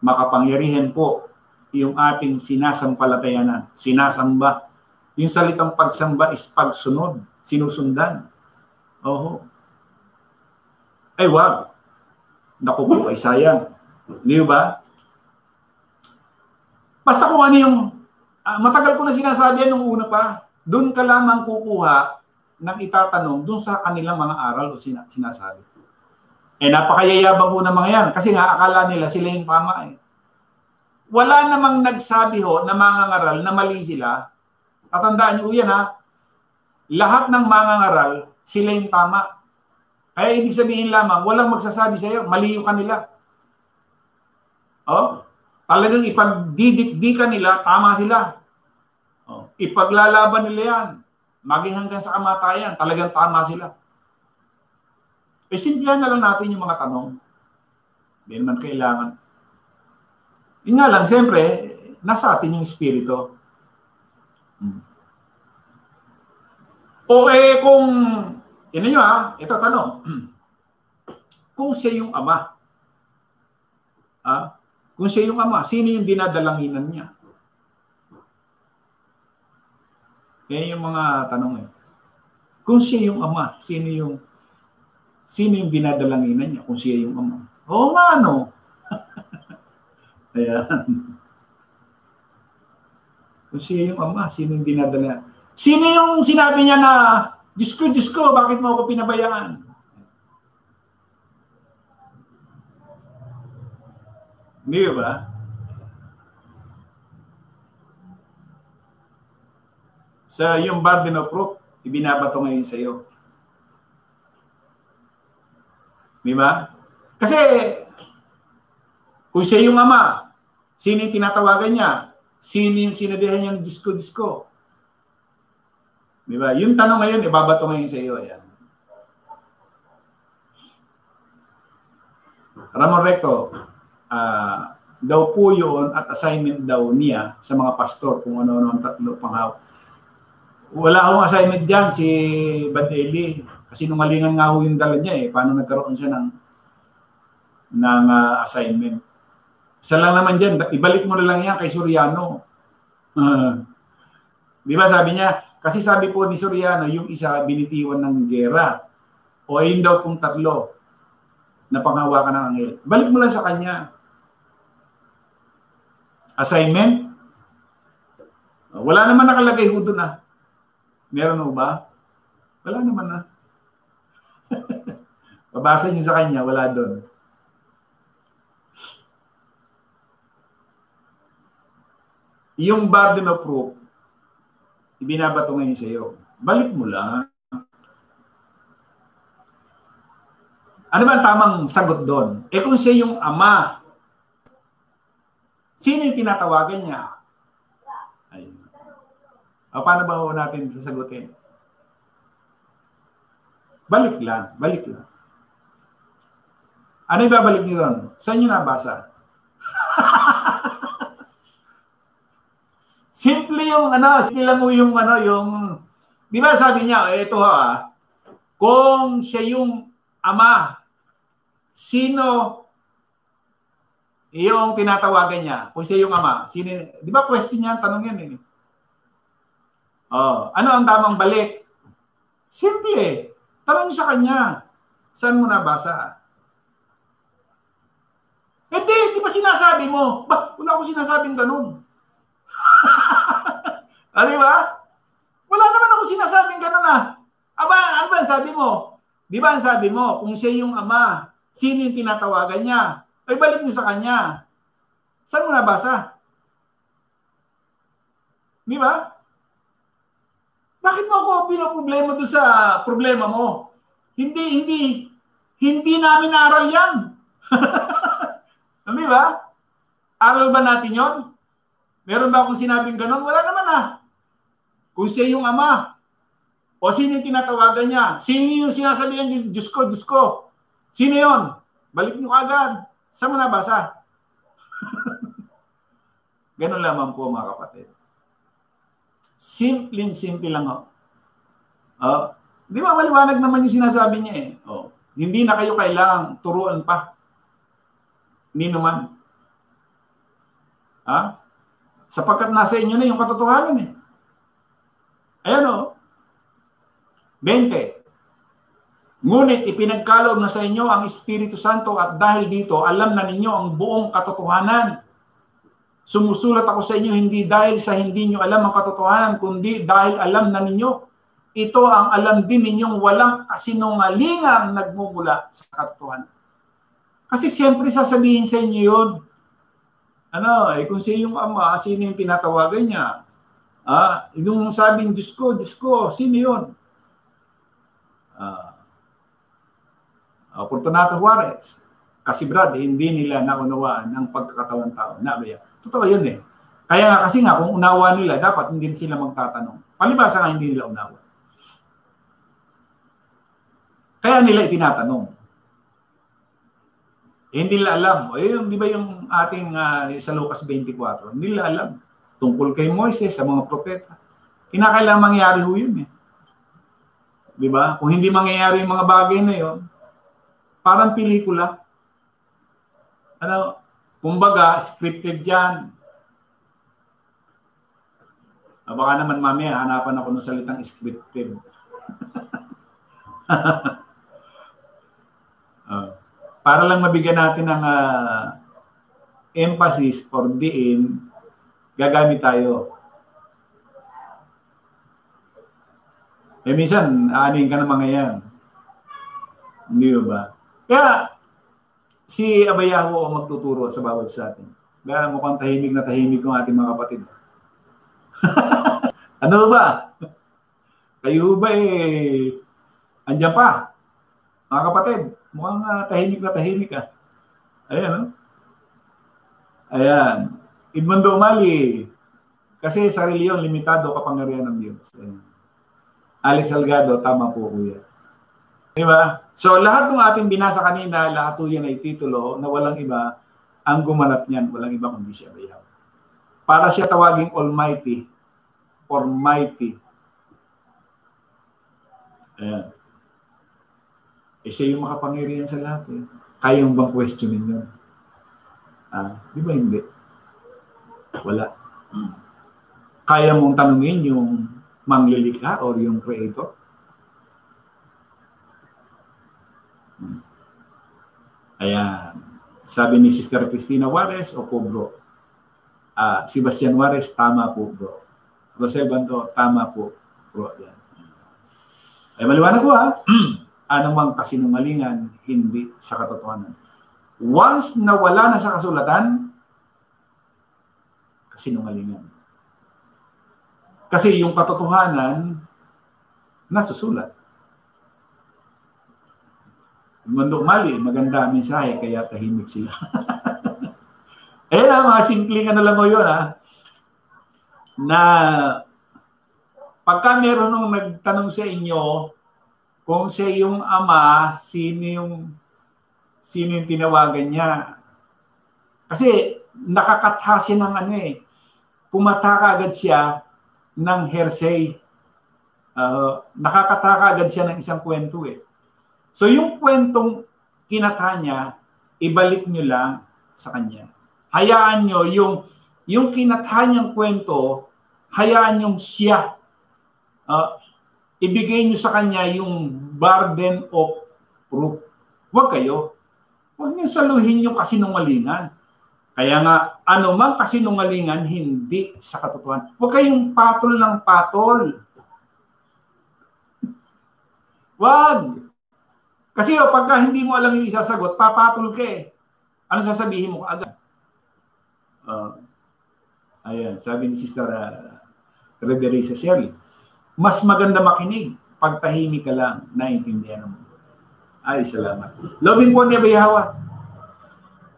Makapangyarihan po yung ating sinasampalatayanan, sinasamba. Yung salitang pagsamba is pagsunod, sinusundan. Ay, wag. Naku po, ay sayang. Hindi ba? Basta kung ano yung, matagal ko na sinasabi yan nung una pa, doon ka lamang kukuha ng itatanong doon sa kanilang mga aral o sinasabi. Napakayayabang po ng mga yan kasi nga akala nila sila yung tama . Wala namang nagsabi ho na mangangaral na mali sila. Tatandaan niyo yan lahat ng mangangaral sila yung tama. Kaya ibig sabihin lamang, walang magsasabi sa iyo, mali yung kanila. Talagang ipagdidikdikan nila, tama sila. Ipaglalaban nila yan. Maging hanggang sa kamatayan, talagang tama sila. Simplihan na lang natin yung mga tanong. Hindi naman kailangan. Yun nga lang, siyempre, nasa atin yung espiritu. Kung, ito tanong. Kung siya yung ama, kung siya yung ama, sino yung dinadalanginan niya? Yan yung mga tanong . Kung siya yung ama, sino yung dinadalanginan niya? Kung siya yung ama. Oo nga, no? Ayan. Kung siya yung ama, sino yung dinadalanginan? Sino yung sinabi niya na, Diyos ko, bakit mo ako pinabayaan? Hindi ba? Sa yung burden of proof, ibinabato ngayon sa iyo. Di ba? Kasi, kung siya yung ama, sino yung tinatawagan niya? Sino yung sinabihan niya ng Diyos ko? Di ba? Yung tanong ngayon, ibabato ngayon sa iyo. Ayan. Ramon Recto, daw po yun at assignment daw niya sa mga pastor kung ano-ano ang tatlo panghaw. Wala akong assignment dyan si Bad Eli kasi nungalingan nga ho yung dala niya . Paano nagkaroon siya ng assignment? Isa lang naman dyan, ibalik mo na lang yan kay Soriano. Di ba sabi niya, kasi sabi po ni Soriano, yung isa binitiwan ng gera. O ayun daw pong tatlo na panghawakan ng anghel. Balik mo lang sa kanya. Assignment? Wala naman nakalagay ho doon ah. Meron ho ba? Wala naman ah. Pabasa niyo sa kanya, wala doon. Yung burden of proof, ibinabato ngayon sa iyo. Balik mo lang. Ano ba ang tamang sagot doon? Eh kung siya yung ama, sino yung tinatawagan niya? Ayun. O, paano ba ho natin sasagutin? Balik lang, balik lang. Ano yung babalik niyo doon? Saan niyo nabasa? Simple yung simple lang mo yung di ba sabi niya, ito ha, kung siya yung ama, sino yung tinatawagan niya? Kung siya yung ama, sino, di ba question niya, tanong yan eh. Oh, ano ang tamang balik? Simple. Tanong sa kanya, saan mo nabasa? Di ba sinasabi mo? Wala ko sinasabing ganun. Di ba? Wala naman ako sinasabing ganun ah. Aba, ano ba ang sabi mo? Di ba ang sabi mo, kung siya yung ama, sino yung tinatawagan niya? Ay balik niyo sa kanya. Saan mo nabasa? Di ba? Bakit mo ako pinoproblema doon sa problema mo? Hindi namin aral yan. Di ba? Aral ba natin yon? Meron ba akong sinabing ganun? Wala naman ah. Kung siya yung ama, o sino yung tinatawagan niya? Sino yung sinasabihan, Diyos ko, Diyos ko? Sino yon? Balik niyo agad. Saan mo nabasa? Ganun lamang po mga kapatid. Simple lang oh. Di ba maliwanag naman yung sinasabi niya eh. Oh, hindi na kayo kailangang turuan pa. Nino man. Sapagkat nasa inyo na yung katotohanan eh. Ayan o. 20. Ngunit ipinagkaloob na sa inyo ang Espiritu Santo at dahil dito alam na ninyo ang buong katotohanan. Sumusulat ako sa inyo hindi dahil sa hindi nyo alam ang katotohanan, kundi dahil alam na ninyo. Ito ang alam din ninyong walang kasinungalingang nagmumula sa katotohanan. Kasi siyempre sasabihin sa inyo yun. Kung siya yung ama, sino yung tinatawagan niya? Yung sabing, Diyos ko, sino yun? Fortunato Juarez. Kasi Brad, hindi nila naunawaan ang pagkakatawan tao. Totoo yun eh. Kaya nga, kasi nga, kung unawa nila, dapat hindi sila magtatanong. Palibasa nga, hindi nila unawa. Kaya nila itinatanong. Hindi nila alam. Di ba yung ating sa Lucas 24? Hindi nila alam. Tungkol kay Moises, sa mga propeta. Kinakailangan mangyari ho yun eh. Di ba? Kung hindi mangyayari yung mga bagay na yun, parang pelikula. Kumbaga, scripted dyan. Baka naman mamaya, hanapan ako ng salitang scripted. Para lang mabigyan natin ng emphasis or diin, gagamit tayo. Minsan, aanin ka ng mga yan. Hindi ba? Kaya, si Abayahu ang magtuturo sa bawat sa atin. Kaya mukhang tahimik na tahimik ng ating mga kapatid. Ano ba? Kayo ba andyan pa? Mga kapatid, mukhang tahimik na tahimik ah. Ayan, Ayan. Edmundo Umali. Kasi sa reliyon, limitado kapangyarihan ng Diyos. Ayan. Alex Salgado, tama po kuya. Diba? So lahat ng ating binasa kanina, lahat yan ay titulo na walang iba ang gumanap niyan, walang iba kundi si Abayahu. Para siya tawaging Almighty or Mighty. Ayan. Siya yung makapangyarihan sa lahat. Kaya yung bang questionin yun? Di ba hindi? Wala. Kaya mong tanungin yung manglilikha or yung creator? Ayan. Sabi ni Sister Cristina Juarez, opo bro. Sebastian Juarez, tama po bro. Rosel Banto, tama po bro. Yan. Ay maliwanag ko anumang kasinungalingan, hindi sa katotohanan. Once na wala na sa kasulatan, kasinungalingan. Kasi yung katotohanan, nasa sulat. Mundo mali, maganda ang mensahe, kaya tahimik sila. Ayan mga simpleng ano lang mo yun na pagka meron nung nagtanong sa inyo kung siya yung ama, sino yung tinawagan niya. Kasi nakakatha siya ng kumata agad siya ng hearsay. Nakakatha agad siya ng isang kwento So yung kwentong kinatha niya, ibalik nyo lang sa kanya. Hayaan nyo yung kinatha niyang kwento, hayaan nyo siya. Ibigay nyo sa kanya yung burden of proof. Huwag kayo. Huwag nyo saluhin yung kasinungalingan. Kaya nga, anumang kasinungalingan, hindi sa katotohanan. Huwag kayong patol ng patol. Huwag. Kasi pagka hindi mo alam yung isasagot, papatol ka Ano sasabihin mo agad? Ayan, sabi ni Sister Reverisa Shirley, mas maganda makinig pag tahimik ka lang, naiintindihan mo. Ay, salamat. Lobin po niya Bayahawa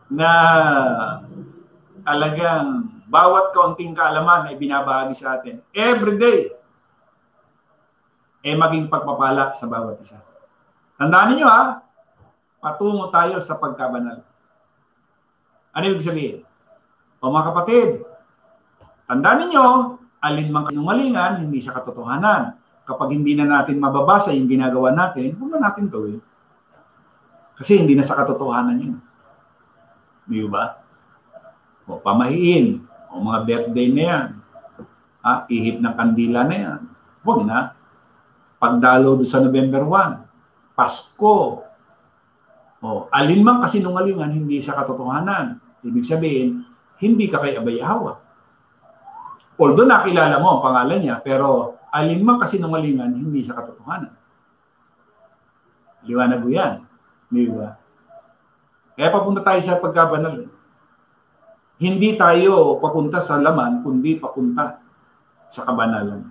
na talagang bawat kaunting kaalaman ay binabahagi sa atin. Every day, maging pagpapala sa bawat isa. Tandaan niyo patungo tayo sa pagkabanal. Ano ibig sabihin? O mga kapatid, tandaan niyo, alin mang kasinungalingan, hindi sa katotohanan. Kapag hindi na natin mababasa yung ginagawa natin, huwag na natin gawin. Kasi hindi na sa katotohanan yun. Di ba? O pamahiin, o mga birthday na yan, ihip ng kandila na yan, huwag na. Pagdalo doon sa November 1, Pasko, alin mang kasinungalingan, hindi sa katotohanan. Ibig sabihin, hindi ka kay Abayahawa. Although nakilala mo ang pangalan niya, pero alin mang kasinungalingan, hindi sa katotohanan. Liwanag mo yan. Di ba? Kaya papunta tayo sa pagkabanal. Hindi tayo papunta sa laman, kundi papunta sa kabanalan.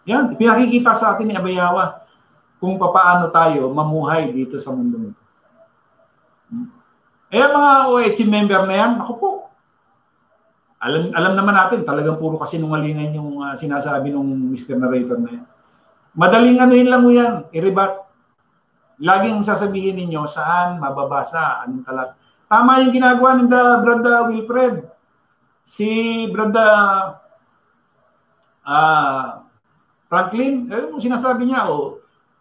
Yan, pinakikita sa atin ni Abayahawa kung paano tayo mamuhay dito sa mundo nito. Mga OHC member na yan, ako po. Alam naman natin, talagang puro kasinungalingan yung sinasabi ng Mr. Narrator na yan. Madaling lang mo yan, i-rebat. Laging sasabihin ninyo saan mababasa, anong talat. Tama yung ginagawa ng Brother Wilfred. Si Brother Franklin, sinasabi niya,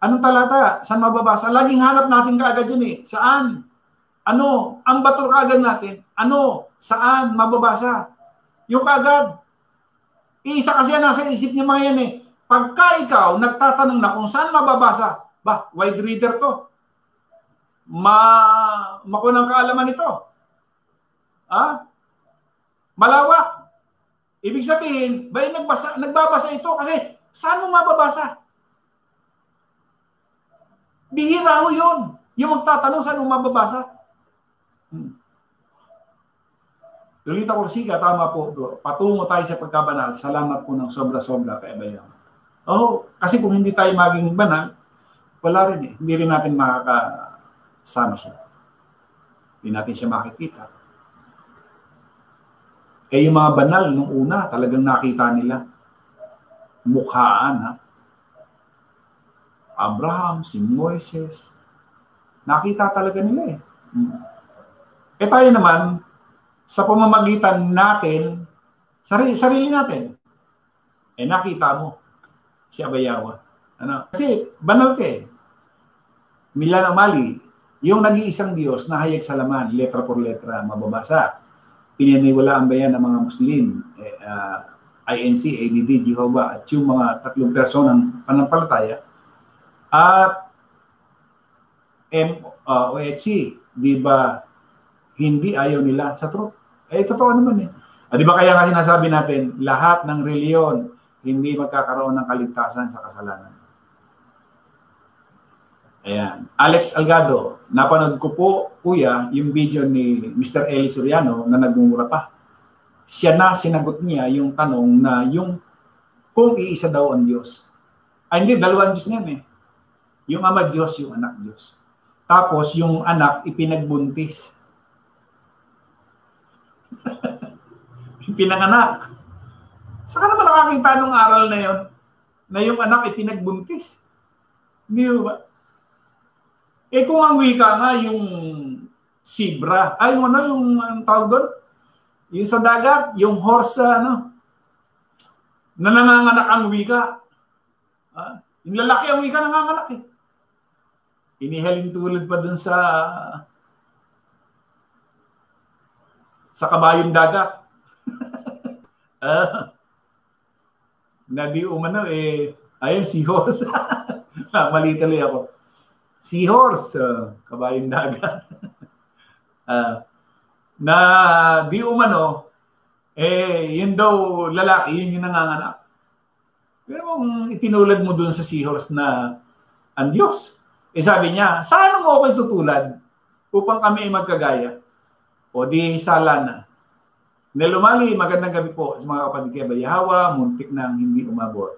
anong talata? Saan mababasa? Laging hanap natin kaagad yun Saan? Ano? Ang bato kaagad natin. Ano? Saan mababasa? Yung kaagad. Isa kasi nasa isip niya mga yan Pagka ikaw nagtatanong na kung saan mababasa, wide reader to. Makunang kaalaman ito. Malawak. Ibig sabihin, nagbabasa ito kasi saan mo mababasa? Bihira ho yun. Yung magtatanong saan mo mababasa? Lolita Corsica, tama po bro. Patungo tayo sa pagkabanal. Salamat po ng sobra-sobra kay Abayahawa. Kasi kung hindi tayo maging banal, wala rin Hindi rin natin makakasama siya. Hindi natin siya makikita. Yung mga banal nung una, talagang nakita nila. Mukhaan Abraham, si Moises. Nakita talaga nila tayo naman, sa pamamagitan natin, sarili natin, nakita mo si Abayahawa. Kasi banal ka Milan Amali, Yung nag-iisang Diyos na hayag sa laman, letra por letra, mababasa. Pinaniwalaan ba yan ng mga Muslim, INC, ADD, Jehovah, at yung mga tatlong personang panampalataya, at OHC, di ba hindi ayaw nila sa truth? Totoo naman eh. Di ba kaya nga sinasabi natin, lahat ng reliyon hindi magkakaroon ng kaligtasan sa kasalanan. Ayan. Alex Algado, napanood ko po, kuya, yung video ni Mr. Eli Soriano na nagmumura pa. Siya na sinagot niya yung tanong na yung kung iisa daw ang Diyos. Ay hindi, dalawang Diyos niyan eh. Yung ama Diyos, yung anak Diyos. Tapos yung anak ipinagbuntis. Pinanganak. Saka naman nakakita nung aral na yon na yung anak ipinagbuntis. Hindi ba? Kung ang wika nga yung zebra, yung tawag doon? Yung sa dagat, yung horse, na nanganganak ang wika. Yung lalaki ang wika nanganganak eh. Inihalin tulad pa dun sa kabayong dagat. Nabi umano ayun, seahorse. Mali tuloy ako. Seahorse, kabayong dagat. Na di umano, yun daw lalaki, yun yung nanganganak. Pero kung itinulad mo dun sa seahorse na ang Diyos, sabi niya, saan mo ako itutulad upang kami ay magkagaya? O di sala na. Nelumali, magandang gabi po sa mga kapatid kay Bayahawa, muntik nang hindi umabot.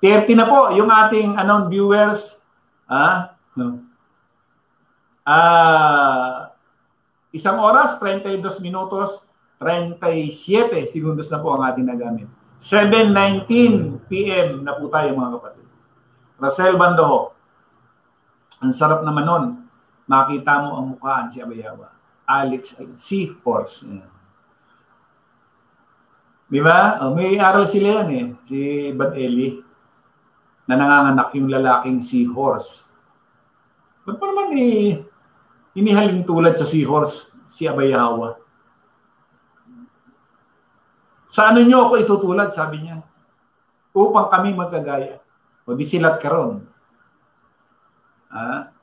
30 na po yung ating viewers. Isang oras, 32 minutos, 37 segundos na po ang ating nagamit. 7:19 p.m. na po tayo mga kapatid. Rosel Bandoho, ang sarap naman nun. Makita mo ang mukhaan si Abayawa. Alex, Seahorse. Di ba? May aral sila yan eh. Si Bad Eli na nanganganak yung lalaking seahorse. Ba't pa naman inihalin tulad sa seahorse si Abayawa? Sa ano nyo ako itutulad, sabi niya. Upang kami magkagaya. O di silat ka ron.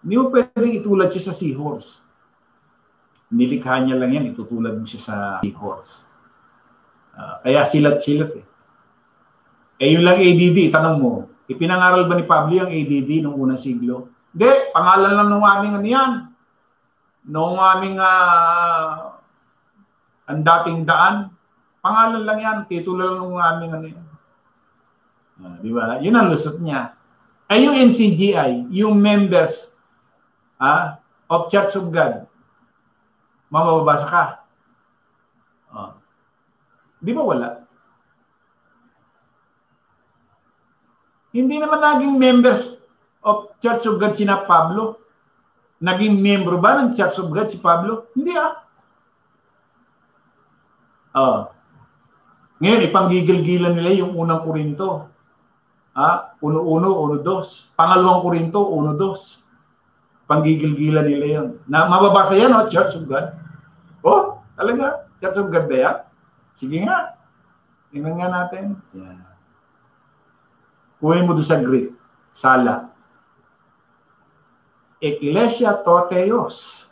Hindi mo pwedeng itulad siya sa seahorse. Nilikha niya lang yan, itutulad mo siya sa seahorse. Kaya silat-silat eh. Yun lang ADD, tanong mo, ipinangaral ba ni Pablo yung ADD noong unang siglo? Hindi, pangalan lang nung aming yan. Noong aming ang dating daan, pangalan lang yan, titulo lang nung aming yan. Di ba? Yun ang lusot niya. Yung MCGI, yung members of Church of God, mamababasa ka. Di ba wala? Hindi naman naging members of Church of God sina Pablo. Naging membro ba ng Church of God si Pablo? Hindi Ngayon, ipanggigil-gilan nila yung unang Korinto. 1:1, 1:2. Pangalawang Korinto, 1:2. Panggigil-gilan nila yun. Na mababasa yan, Church of God. Talaga? Church of God ba yan? Sige nga. Tingnan nga natin. Yan. Kuhin mo doon sa Greek. Sala. Ecclesia Toteos.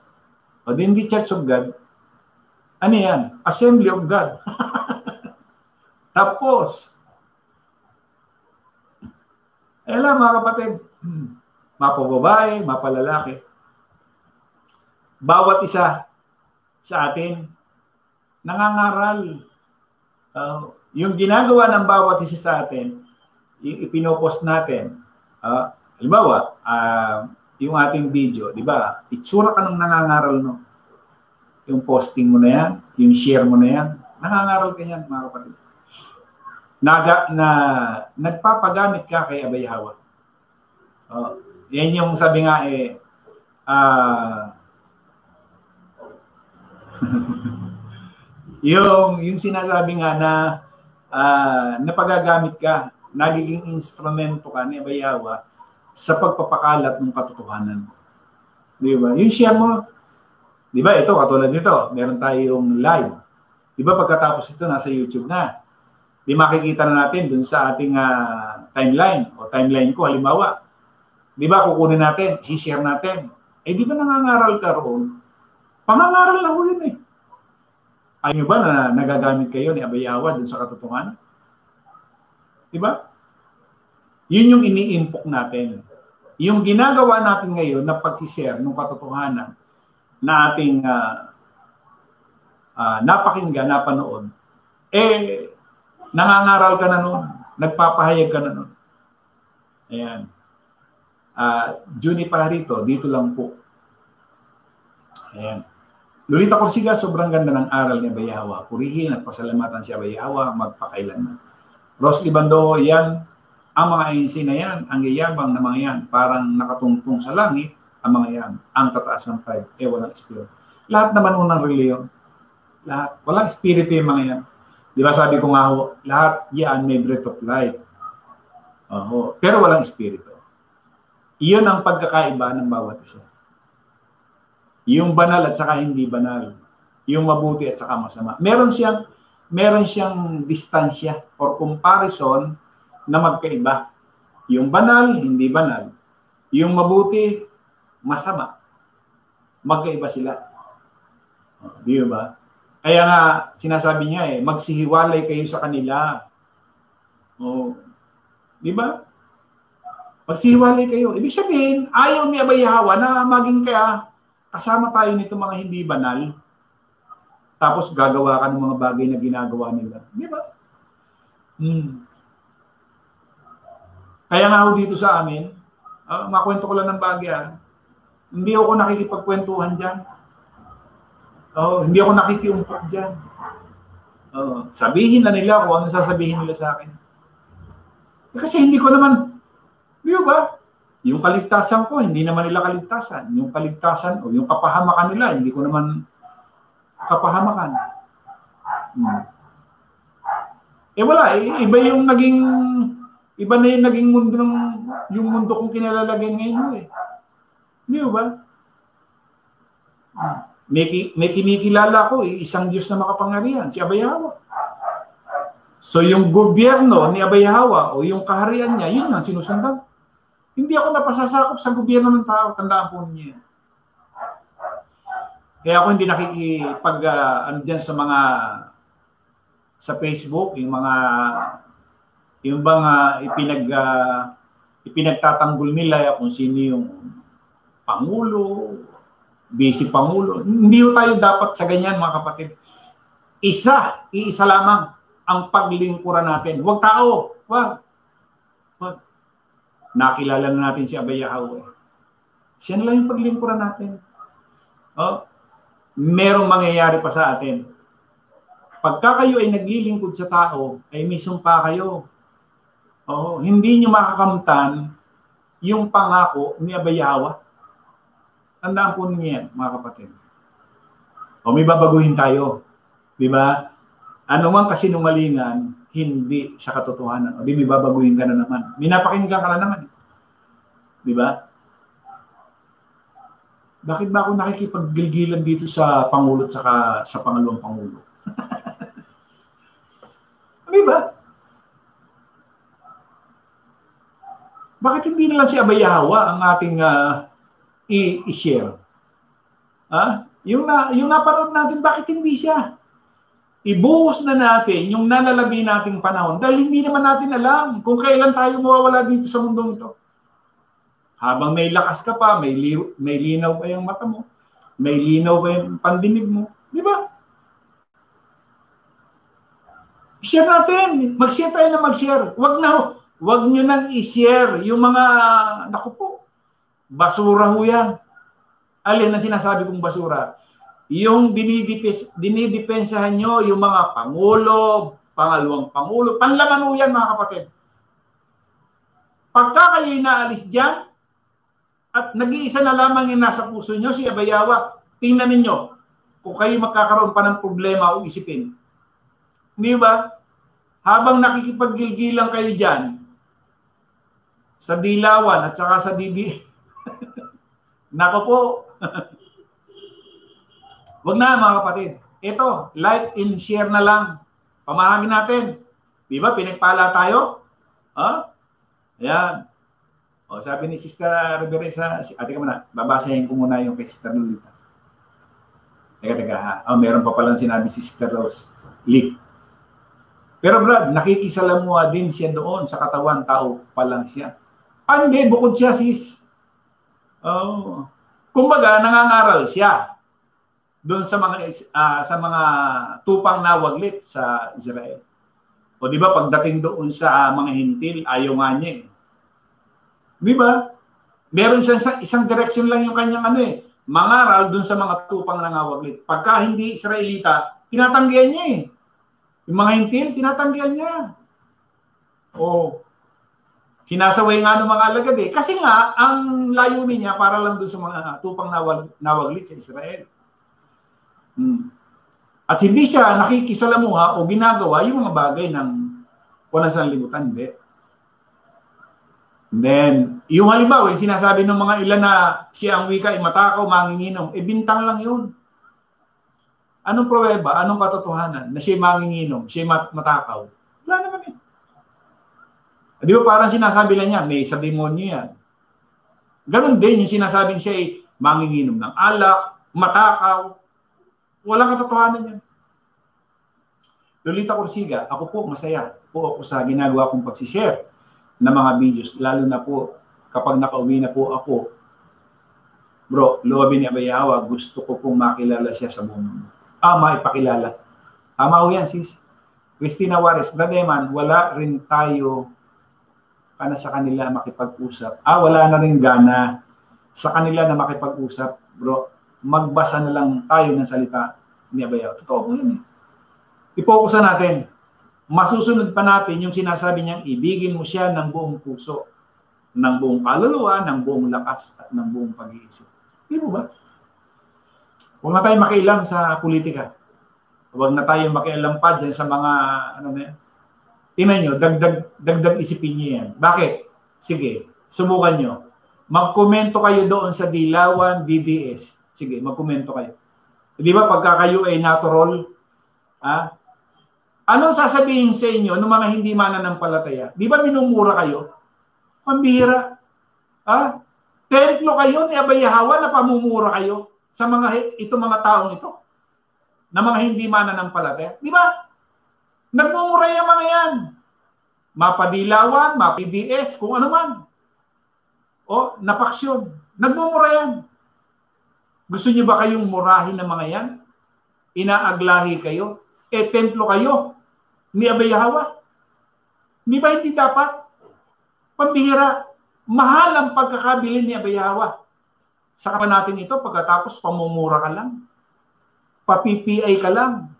O hindi Church of God. Ano yan? Assembly of God. Tapos, lang mga kapatid, mapababae, mapalalaki. Bawat isa sa atin, nangangaral. Yung ginagawa ng bawat isa sa atin, ipinopost natin. Halimbawa, yung ating video, di ba? Itsura ka ng nangangaral, no? Yung posting mo na yan, yung share mo na yan, nangangaral ka yan, mga kapatid. Nagpapagamit ka kay Abayahawa. Yan yung sabi nga yung sinasabi nga na napagagamit ka, nagiging instrumento ka ni Abayahawa sa pagpapakalat ng katotohanan. Di ba? Yung share mo, di ba, ito, katulad nito, meron tayong live. Di ba, pagkatapos ito, nasa YouTube na. Di makikita na natin dun sa ating timeline, o timeline ko, halimbawa. Di ba, kukunin natin, i-share natin. Eh, di ba nangangaral ka roon? Pangangaral na ho yun eh. Ayaw ba na nagagamit kayo ni Abay Yawa dun sa katotohanan? Di ba? Yun yung ini-impok natin. Yung ginagawa natin ngayon na pag-share ng katotohanan na ating napakinggan, napanood, eh, nangangaral ka na nun, nagpapahayag ka na nun. Ayan. Juni para rito, dito lang po. Ayan. Lolita Corsiga, sobrang ganda ng aral ni Abay Yawa. Purihin at pasalamatan si Abay Yawa, magpakailanman. Rosly Bando, yan, ang mga ANC na yan, ang yayabang na mga yan, parang nakatungtong sa langit, ang mga yan, ang tataas ng pride, walang espiritu. Lahat naman unang reliyon. Lahat. Walang espiritu yung mga yan. Di ba sabi ko nga ho, lahat yan may breath of life. Pero walang espiritu. Iyon ang pagkakaiba ng bawat isa. Yung banal at saka hindi banal. Yung mabuti at saka masama. Meron siyang distansya or comparison na magkaiba. Yung banal, hindi banal. Yung mabuti, masama. Magkaiba sila. Di ba? Kaya nga, sinasabi niya magsihiwalay kayo sa kanila. Di ba? Magsihiwalay kayo. Ibig sabihin, ayaw ni Abay Yawa na maging kaya kasama tayo nito mga hindi banal. Tapos gagawa ka ng mga bagay na ginagawa nila. Di ba? Kaya nga ho dito sa amin, makwento ko lang ng bagay. Hindi ako nakikipagkwentuhan dyan. Hindi ako nakikiumpok dyan. Sabihin na nila kung ano sasabihin nila sa akin. Kasi hindi ko naman, di ba? Yung kaligtasan ko, hindi naman nila kaligtasan. Yung kaligtasan o yung kapahamakan nila, hindi ko naman kapahamakan. Wala. Iba na yung naging mundo yung mundo kong kinalalagyan ngayon. Di ba? May kinikilala ko, isang Diyos na makapangyarihan, si Abay Yawa. So yung gobyerno ni Abay Yawa o yung kaharian niya, yun ang sinusundan. Hindi ako napasasakop sa gobyerno ng tao, tandaan po niya. Kaya ako hindi nakikipag dyan sa mga sa Facebook, yung ipinagtatanggol nila kung sino yung Pangulo, Vice Pangulo. Hindi tayo dapat sa ganyan, mga kapatid. Iisa lamang ang paglingkuran natin. Huwag tao. Huwag. Nakilala na natin si Abay Yawa. Siya na lang yung paglingkuran natin. Merong mangyayari pa sa atin. Pagka kayo ay naglilingkod sa tao, ay may sumpa kayo. Hindi nyo makakamtan yung pangako ni Abay Yawa. Tandaan po ninyo yan, mga kapatid. May babaguhin tayo. Di ba? Ano mang kasinungalingan, hindi sa katotohanan. May babaguhin ka na naman. Minapakinggan ka na naman. Di ba? Bakit ba ako nakikipaggilgilan dito sa Pangulo at saka sa Pangalawang Pangulo? Di ba? Bakit hindi na lang si Abay Yawa ang ating i-share? Yung napanood natin, bakit hindi siya? Ibuhos na natin yung nalalabi nating panahon dahil hindi naman natin alam kung kailan tayo mawawala dito sa mundong ito. Habang may lakas ka pa, may linaw pa yung mata mo, may linaw pa yung pandinig mo. Di ba? I-share natin. Mag-share tayo na mag-share. Wag nyo nang i-share yung mga, naku po, basura ho yan. Alin ang sinasabi kong basura? Yung dinidepensahan nyo, yung mga Pangulo, Pangalawang Pangulo, panlaman ho yan, mga kapatid. Pagka kayo inaalis dyan, at nag-iisa na lamang yung nasa puso nyo, si Abay Yawa, tingnan ninyo kung kayo magkakaroon pa ng problema o isipin. Di ba? Habang nakikipaggilgilan kayo dyan, sa Dilawan at saka sa DD. Nako po. Wag na mga kapatid. Ito, like and share na lang. Pamahagi natin. Di ba? Pinagpala tayo. Ayan. O, sabi ni Sister Reveresa, ate ka muna, babasahin ko muna yung kay Sister Lolita. Teka ha. Meron pa palang sinabi si Sister Rose Lee. Pero Brad, nakikisalamuha din siya doon sa katawan, tao pa lang siya. Hindi, bukod siya sis. Kumbaga, nangangaral siya doon sa mga tupang nawaglit sa Israel. O di ba pagdating doon sa mga hintil, ayaw nga niya eh. Di ba? Meron siya isang direction lang yung kanyang mangaral doon sa mga tupang nangawaglit. Pagka hindi Israelita, tinatanggihan niya eh. Yung mga hintil, tinatanggihan niya. O, sinasaway nga ng mga alagad eh. Kasi nga, ang layunin niya para lang doon sa mga tupang nawaglit sa Israel. At hindi siya nakikisalamuha o ginagawa yung mga bagay ng walang sanlibutan. Hindi. And then, yung halimbawa, yung sinasabi ng mga ilan na siya ang wika ay matakaw, manginginom, bintang lang yun. Anong pruweba? Anong katotohanan? Na siya manginginom, siya matakaw? Wala naman eh. Di ba parang sinasabi lang niya, may sa demonyo yan. Ganon din yung sinasabing siya ay manginginom ng alak, matakaw. Walang katotohanan yan. Lolita Corsiga, ako po masaya po ako sa ginagawa kong pagsishare ng mga videos, lalo na po kapag nakauwi na po ako. Bro, loobin ni Abayawa, gusto ko pong makilala siya sa buong mundo. Maipakilala. Tama ho yan, sis. Christina Juarez, Brademan, wala rin tayo sa kanila makipag-usap. Wala na rin gana sa kanila na makipag-usap. Bro, magbasa na lang tayo ng salita ni Abayawa. Totoo po yun eh. I-focus natin. Masusunod pa natin yung sinasabi niyang ibigin mo siya ng buong puso, ng buong kaluluwa, ng buong lakas, at ng buong pag-iisip. Di mo ba? Huwag na tayo makialam sa politika. Huwag na tayo makialam pa dyan sa mga, tingnan nyo, dagdag isipin nyo yan. Bakit? Sige, subukan nyo. Magkomento kayo doon sa Dilawan, DDS. Sige, magkomento kayo. Di ba pagka kayo ay naturol, anong sasabihin sa inyo ng mga hindi mananampalataya? Di ba minumura kayo? Pambihira. Templo kayo ni Abayahawa na pamumura kayo sa mga taong ito na mga hindi mananampalataya. Di ba? Nagmumura yung mga yan. Mapadilawan, mapids, kung ano man. O, napaksyon. Nagmumura yan. Gusto niyo ba kayong murahin ng mga yan? Inaaglahi kayo? Templo kayo ni Abayahawa? Di ba hindi dapat? Pambihira. Mahal ang pagkakabili ni Abayahawa. Saka pa natin ito, pagkatapos pamumura ka lang. Pa-PPI ka lang.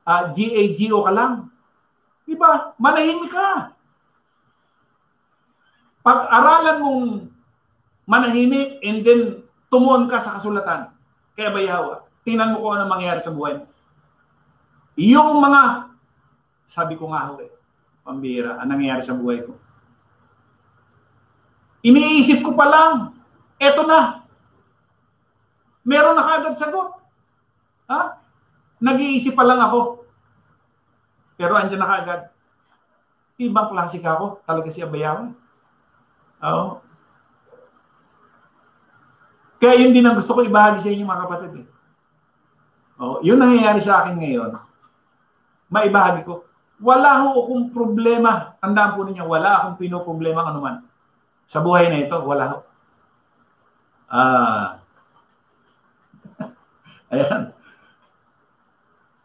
GAGO ka lang. Di ba? Manahimik ka. Pag-aralan mong manahimik and then tumuon ka sa kasulatan kay Abayahawa, tingnan mo kung ano mangyayari sa buhay mo. Yung mga, sabi ko nga pambira, ang nangyayari sa buhay ko. Iniisip ko pa lang, eto na. Meron na kaagad sagot. Nag-iisip pa lang ako. Pero andyan na kaagad. Ibang klase ka ako, talaga si Abayahawa. Oo. Kaya yun din ang gusto ko ibahagi sa inyo mga kapatid. Yun nangyayari sa akin ngayon. Maibahagi ko. Wala ho akong problema. Tandaan po ninyo, wala akong pinoproblema anuman. Sa buhay na ito, wala ho. Ayan.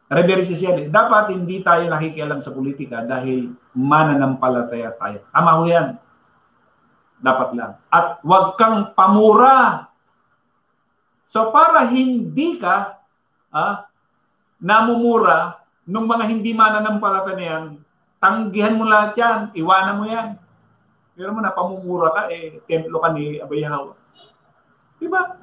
Reverend Cecilia, dapat hindi tayo nakikialam sa politika dahil mananampalataya tayo. Tama ho yan. Dapat lang. At huwag kang pamura. So para hindi ka namumura nung mga hindi mananampalataya yan, tanggihan mo lahat yan, iwanan mo yan. Pero mo na pamumura ka, templo ka ni Abayahawa. Diba?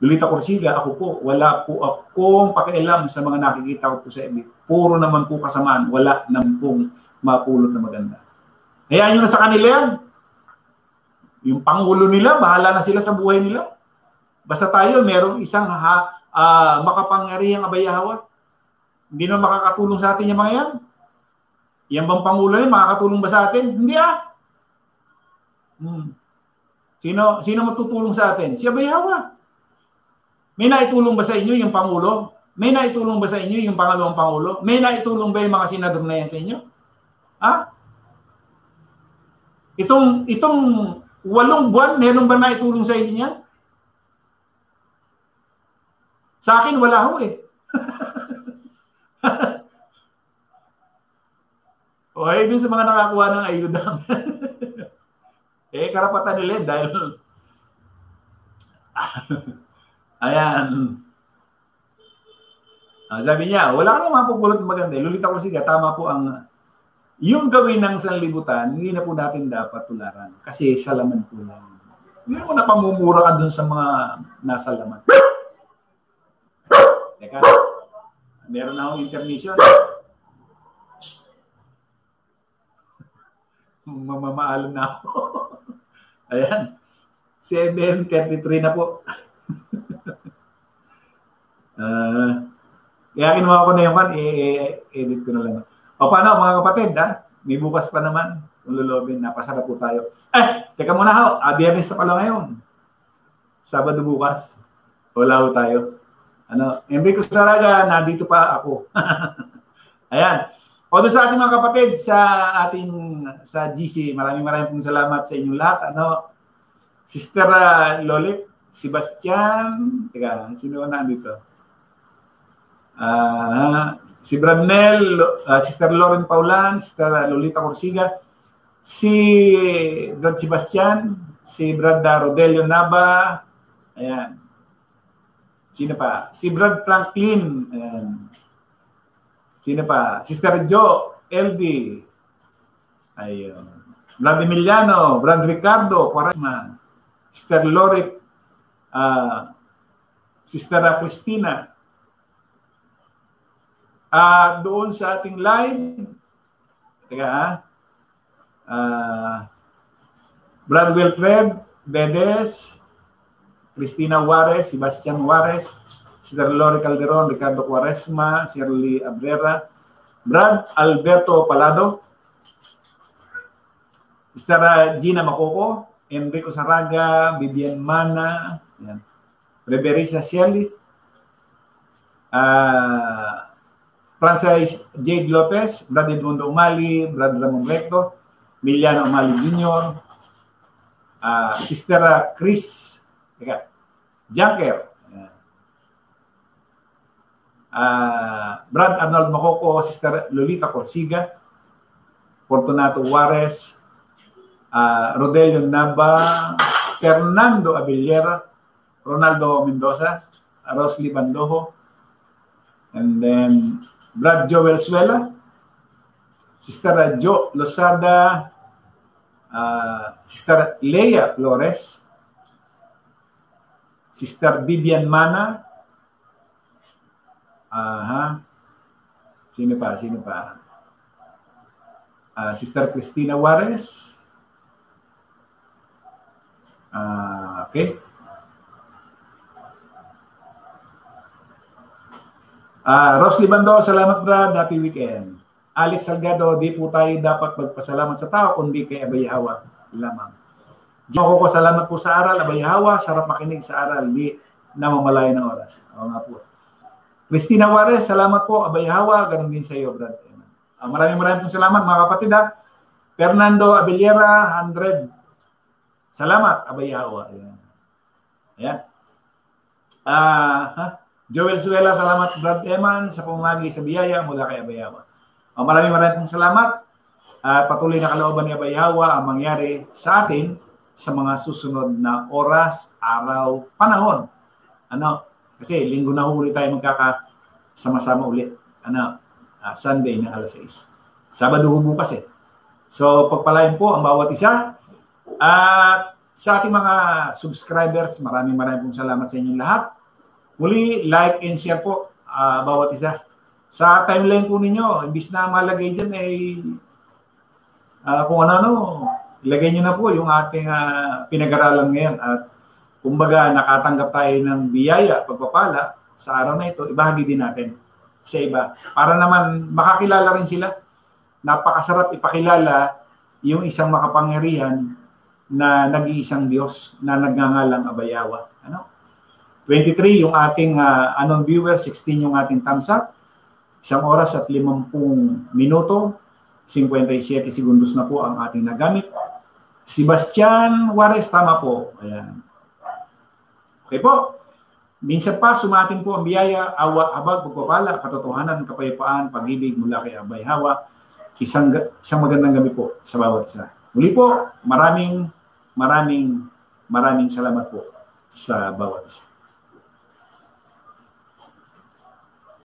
Lolita Corsiga, ako po, wala po akong pakialam sa mga nakikita ko po sa FB. Puro naman po kasamaan, wala naman pong mapulot na maganda. Hayaan nyo na sa kanila yan. Yung Pangulo nila, bahala na sila sa buhay nila. Basta tayo, merong isang makapangyarihang abayahawa. Hindi na makakatulong sa atin yung mga yan. Yan bang Pangulo niya, makakatulong ba sa atin? Hindi Sino matutulong sa atin? Si abayahawa. May naitulong ba sa inyo yung Pangulo? May naitulong ba sa inyo yung pangalawang Pangulo? May naitulong ba yung mga senador na yan sa inyo? Itong 8 buwan, meron ba naitulong sa inyo yan? Sa akin, wala ho eh. Dun sa mga nakakuha ng ayuda. Karapatan nila dahil ayan. Sabi niya, wala ka nang mapupulot maganda. Lolita Orsiga, tama po ang yung gawin ng sanlibutan, hindi na po natin dapat tularan. Kasi sa laman po lang. Hindi mo na pamumura ka dun sa mga nasa laman. Teka, meron na akong intermission. Mamamaalam na ako. Ayan. 7:33 na po. Kaya kinuha ko na yung edit ko na lang. O paano mga kapatid, may bukas pa naman. Kung lulobin, napasarap po tayo. Teka muna ho. Biyernes na pala ngayon. Sabado bukas. Wala ho tayo. Enrico Saraga, nandito pa ako. Ayan. O doon sa ating mga kapatid, sa GC, maraming pong salamat sa inyong lahat. Sister Lolit, Sebastian, teka, sino na nandito? Si Bradnel, Sister Lauren Paulan, Sister Lolita Orsiga, si Brad Sebastian, si Brad Rodelio Nava, ayan. Sino pa? Si Brad Franklin, ayan. Sino pa? Sister Jo, LB, ayun. Brad Emiliano, Brad Ricardo, Quaresma, Sister Lorit, Sister Cristina. Doon sa ating live, teka Brad Wilfred, Bedes, Cristina Juarez, Sebastian Juarez, Sister Lori Calderon, Ricardo Quaresma, Shirley Abrera, Brad Alberto Palado, Sister Gina Makoko, Enrico Saraga, Vivian Mana, Reverisa Shelley, Francis Jade Lopez, Brad Edmundo Umali, Brad Ramon Recto, Miliano Umali Jr., Sister Chris Junker, Brad Arnold Makoko, Sister Lolita Corsiga, Fortunato Juarez, Rodelio Nava, Fernando Abellera, Ronaldo Mendoza, Rosly Bandojo, and then Brad Joel Suela, Sister Jo Losada, Sister Leia Flores, Sister Vivian Mana, sino pa? Sister Cristina Juarez, okay. Rosly Bando, salamat Brad, happy weekend. Alex Salgado, di po tayo dapat magpasalamat sa tao, kundi kay Abayahawa lamang. Joko ko, salamat po sa aral, Abayahawa, sarap makinig sa aral, di namamalaya ng oras. Oo nga po. Cristina Juarez, salamat po, Abayahawa, ganun din sa iyo, Brad. Maraming pong salamat mga kapatid. Fernando Abellera, 100. Salamat, Abayahawa. Ayan. Joel Suela, salamat Brad Eman sa pumagi sa biyaya mula kay Abayahawa. Maraming pong salamat. Patuloy na kalooban ni Abayahawa ang mangyari sa atin sa mga susunod na oras, araw, panahon. Kasi linggo na huli tayo magkakasama-sama ulit. Sunday na alas 6. Sabado bukas eh. So pagpalain po ang bawat isa. At sa ating mga subscribers, maraming pong salamat sa inyong lahat. Muli, like and share po bawat isa. Sa timeline po ninyo, imbis na malagay dyan ay kung ano-ano, ilagay niyo na po yung ating pinag-aralan ngayon at kumbaga nakatanggap tayo ng biyaya, pagpapala sa araw na ito, ibahagi din natin sa iba. Para naman makakilala rin sila. Napakasarap ipakilala yung isang makapangyarihan na nag-iisang Diyos na nagngangalang Abayawa. Ano? 23 yung ating anong viewer, 16 yung ating thumbs up. 1 oras at 50 minuto, 57 segundos na po ang ating nagamit. Sebastian Juarez, tama po. Ayan. Okay po. Minsan pa, sumatin po ang biyaya, awa, habag, pagpapala, katotohanan, kapayapaan, pag-ibig mula kay Abay Hawa. Isang magandang gabi po sa bawat isa. Muli po, maraming salamat po sa bawat isa.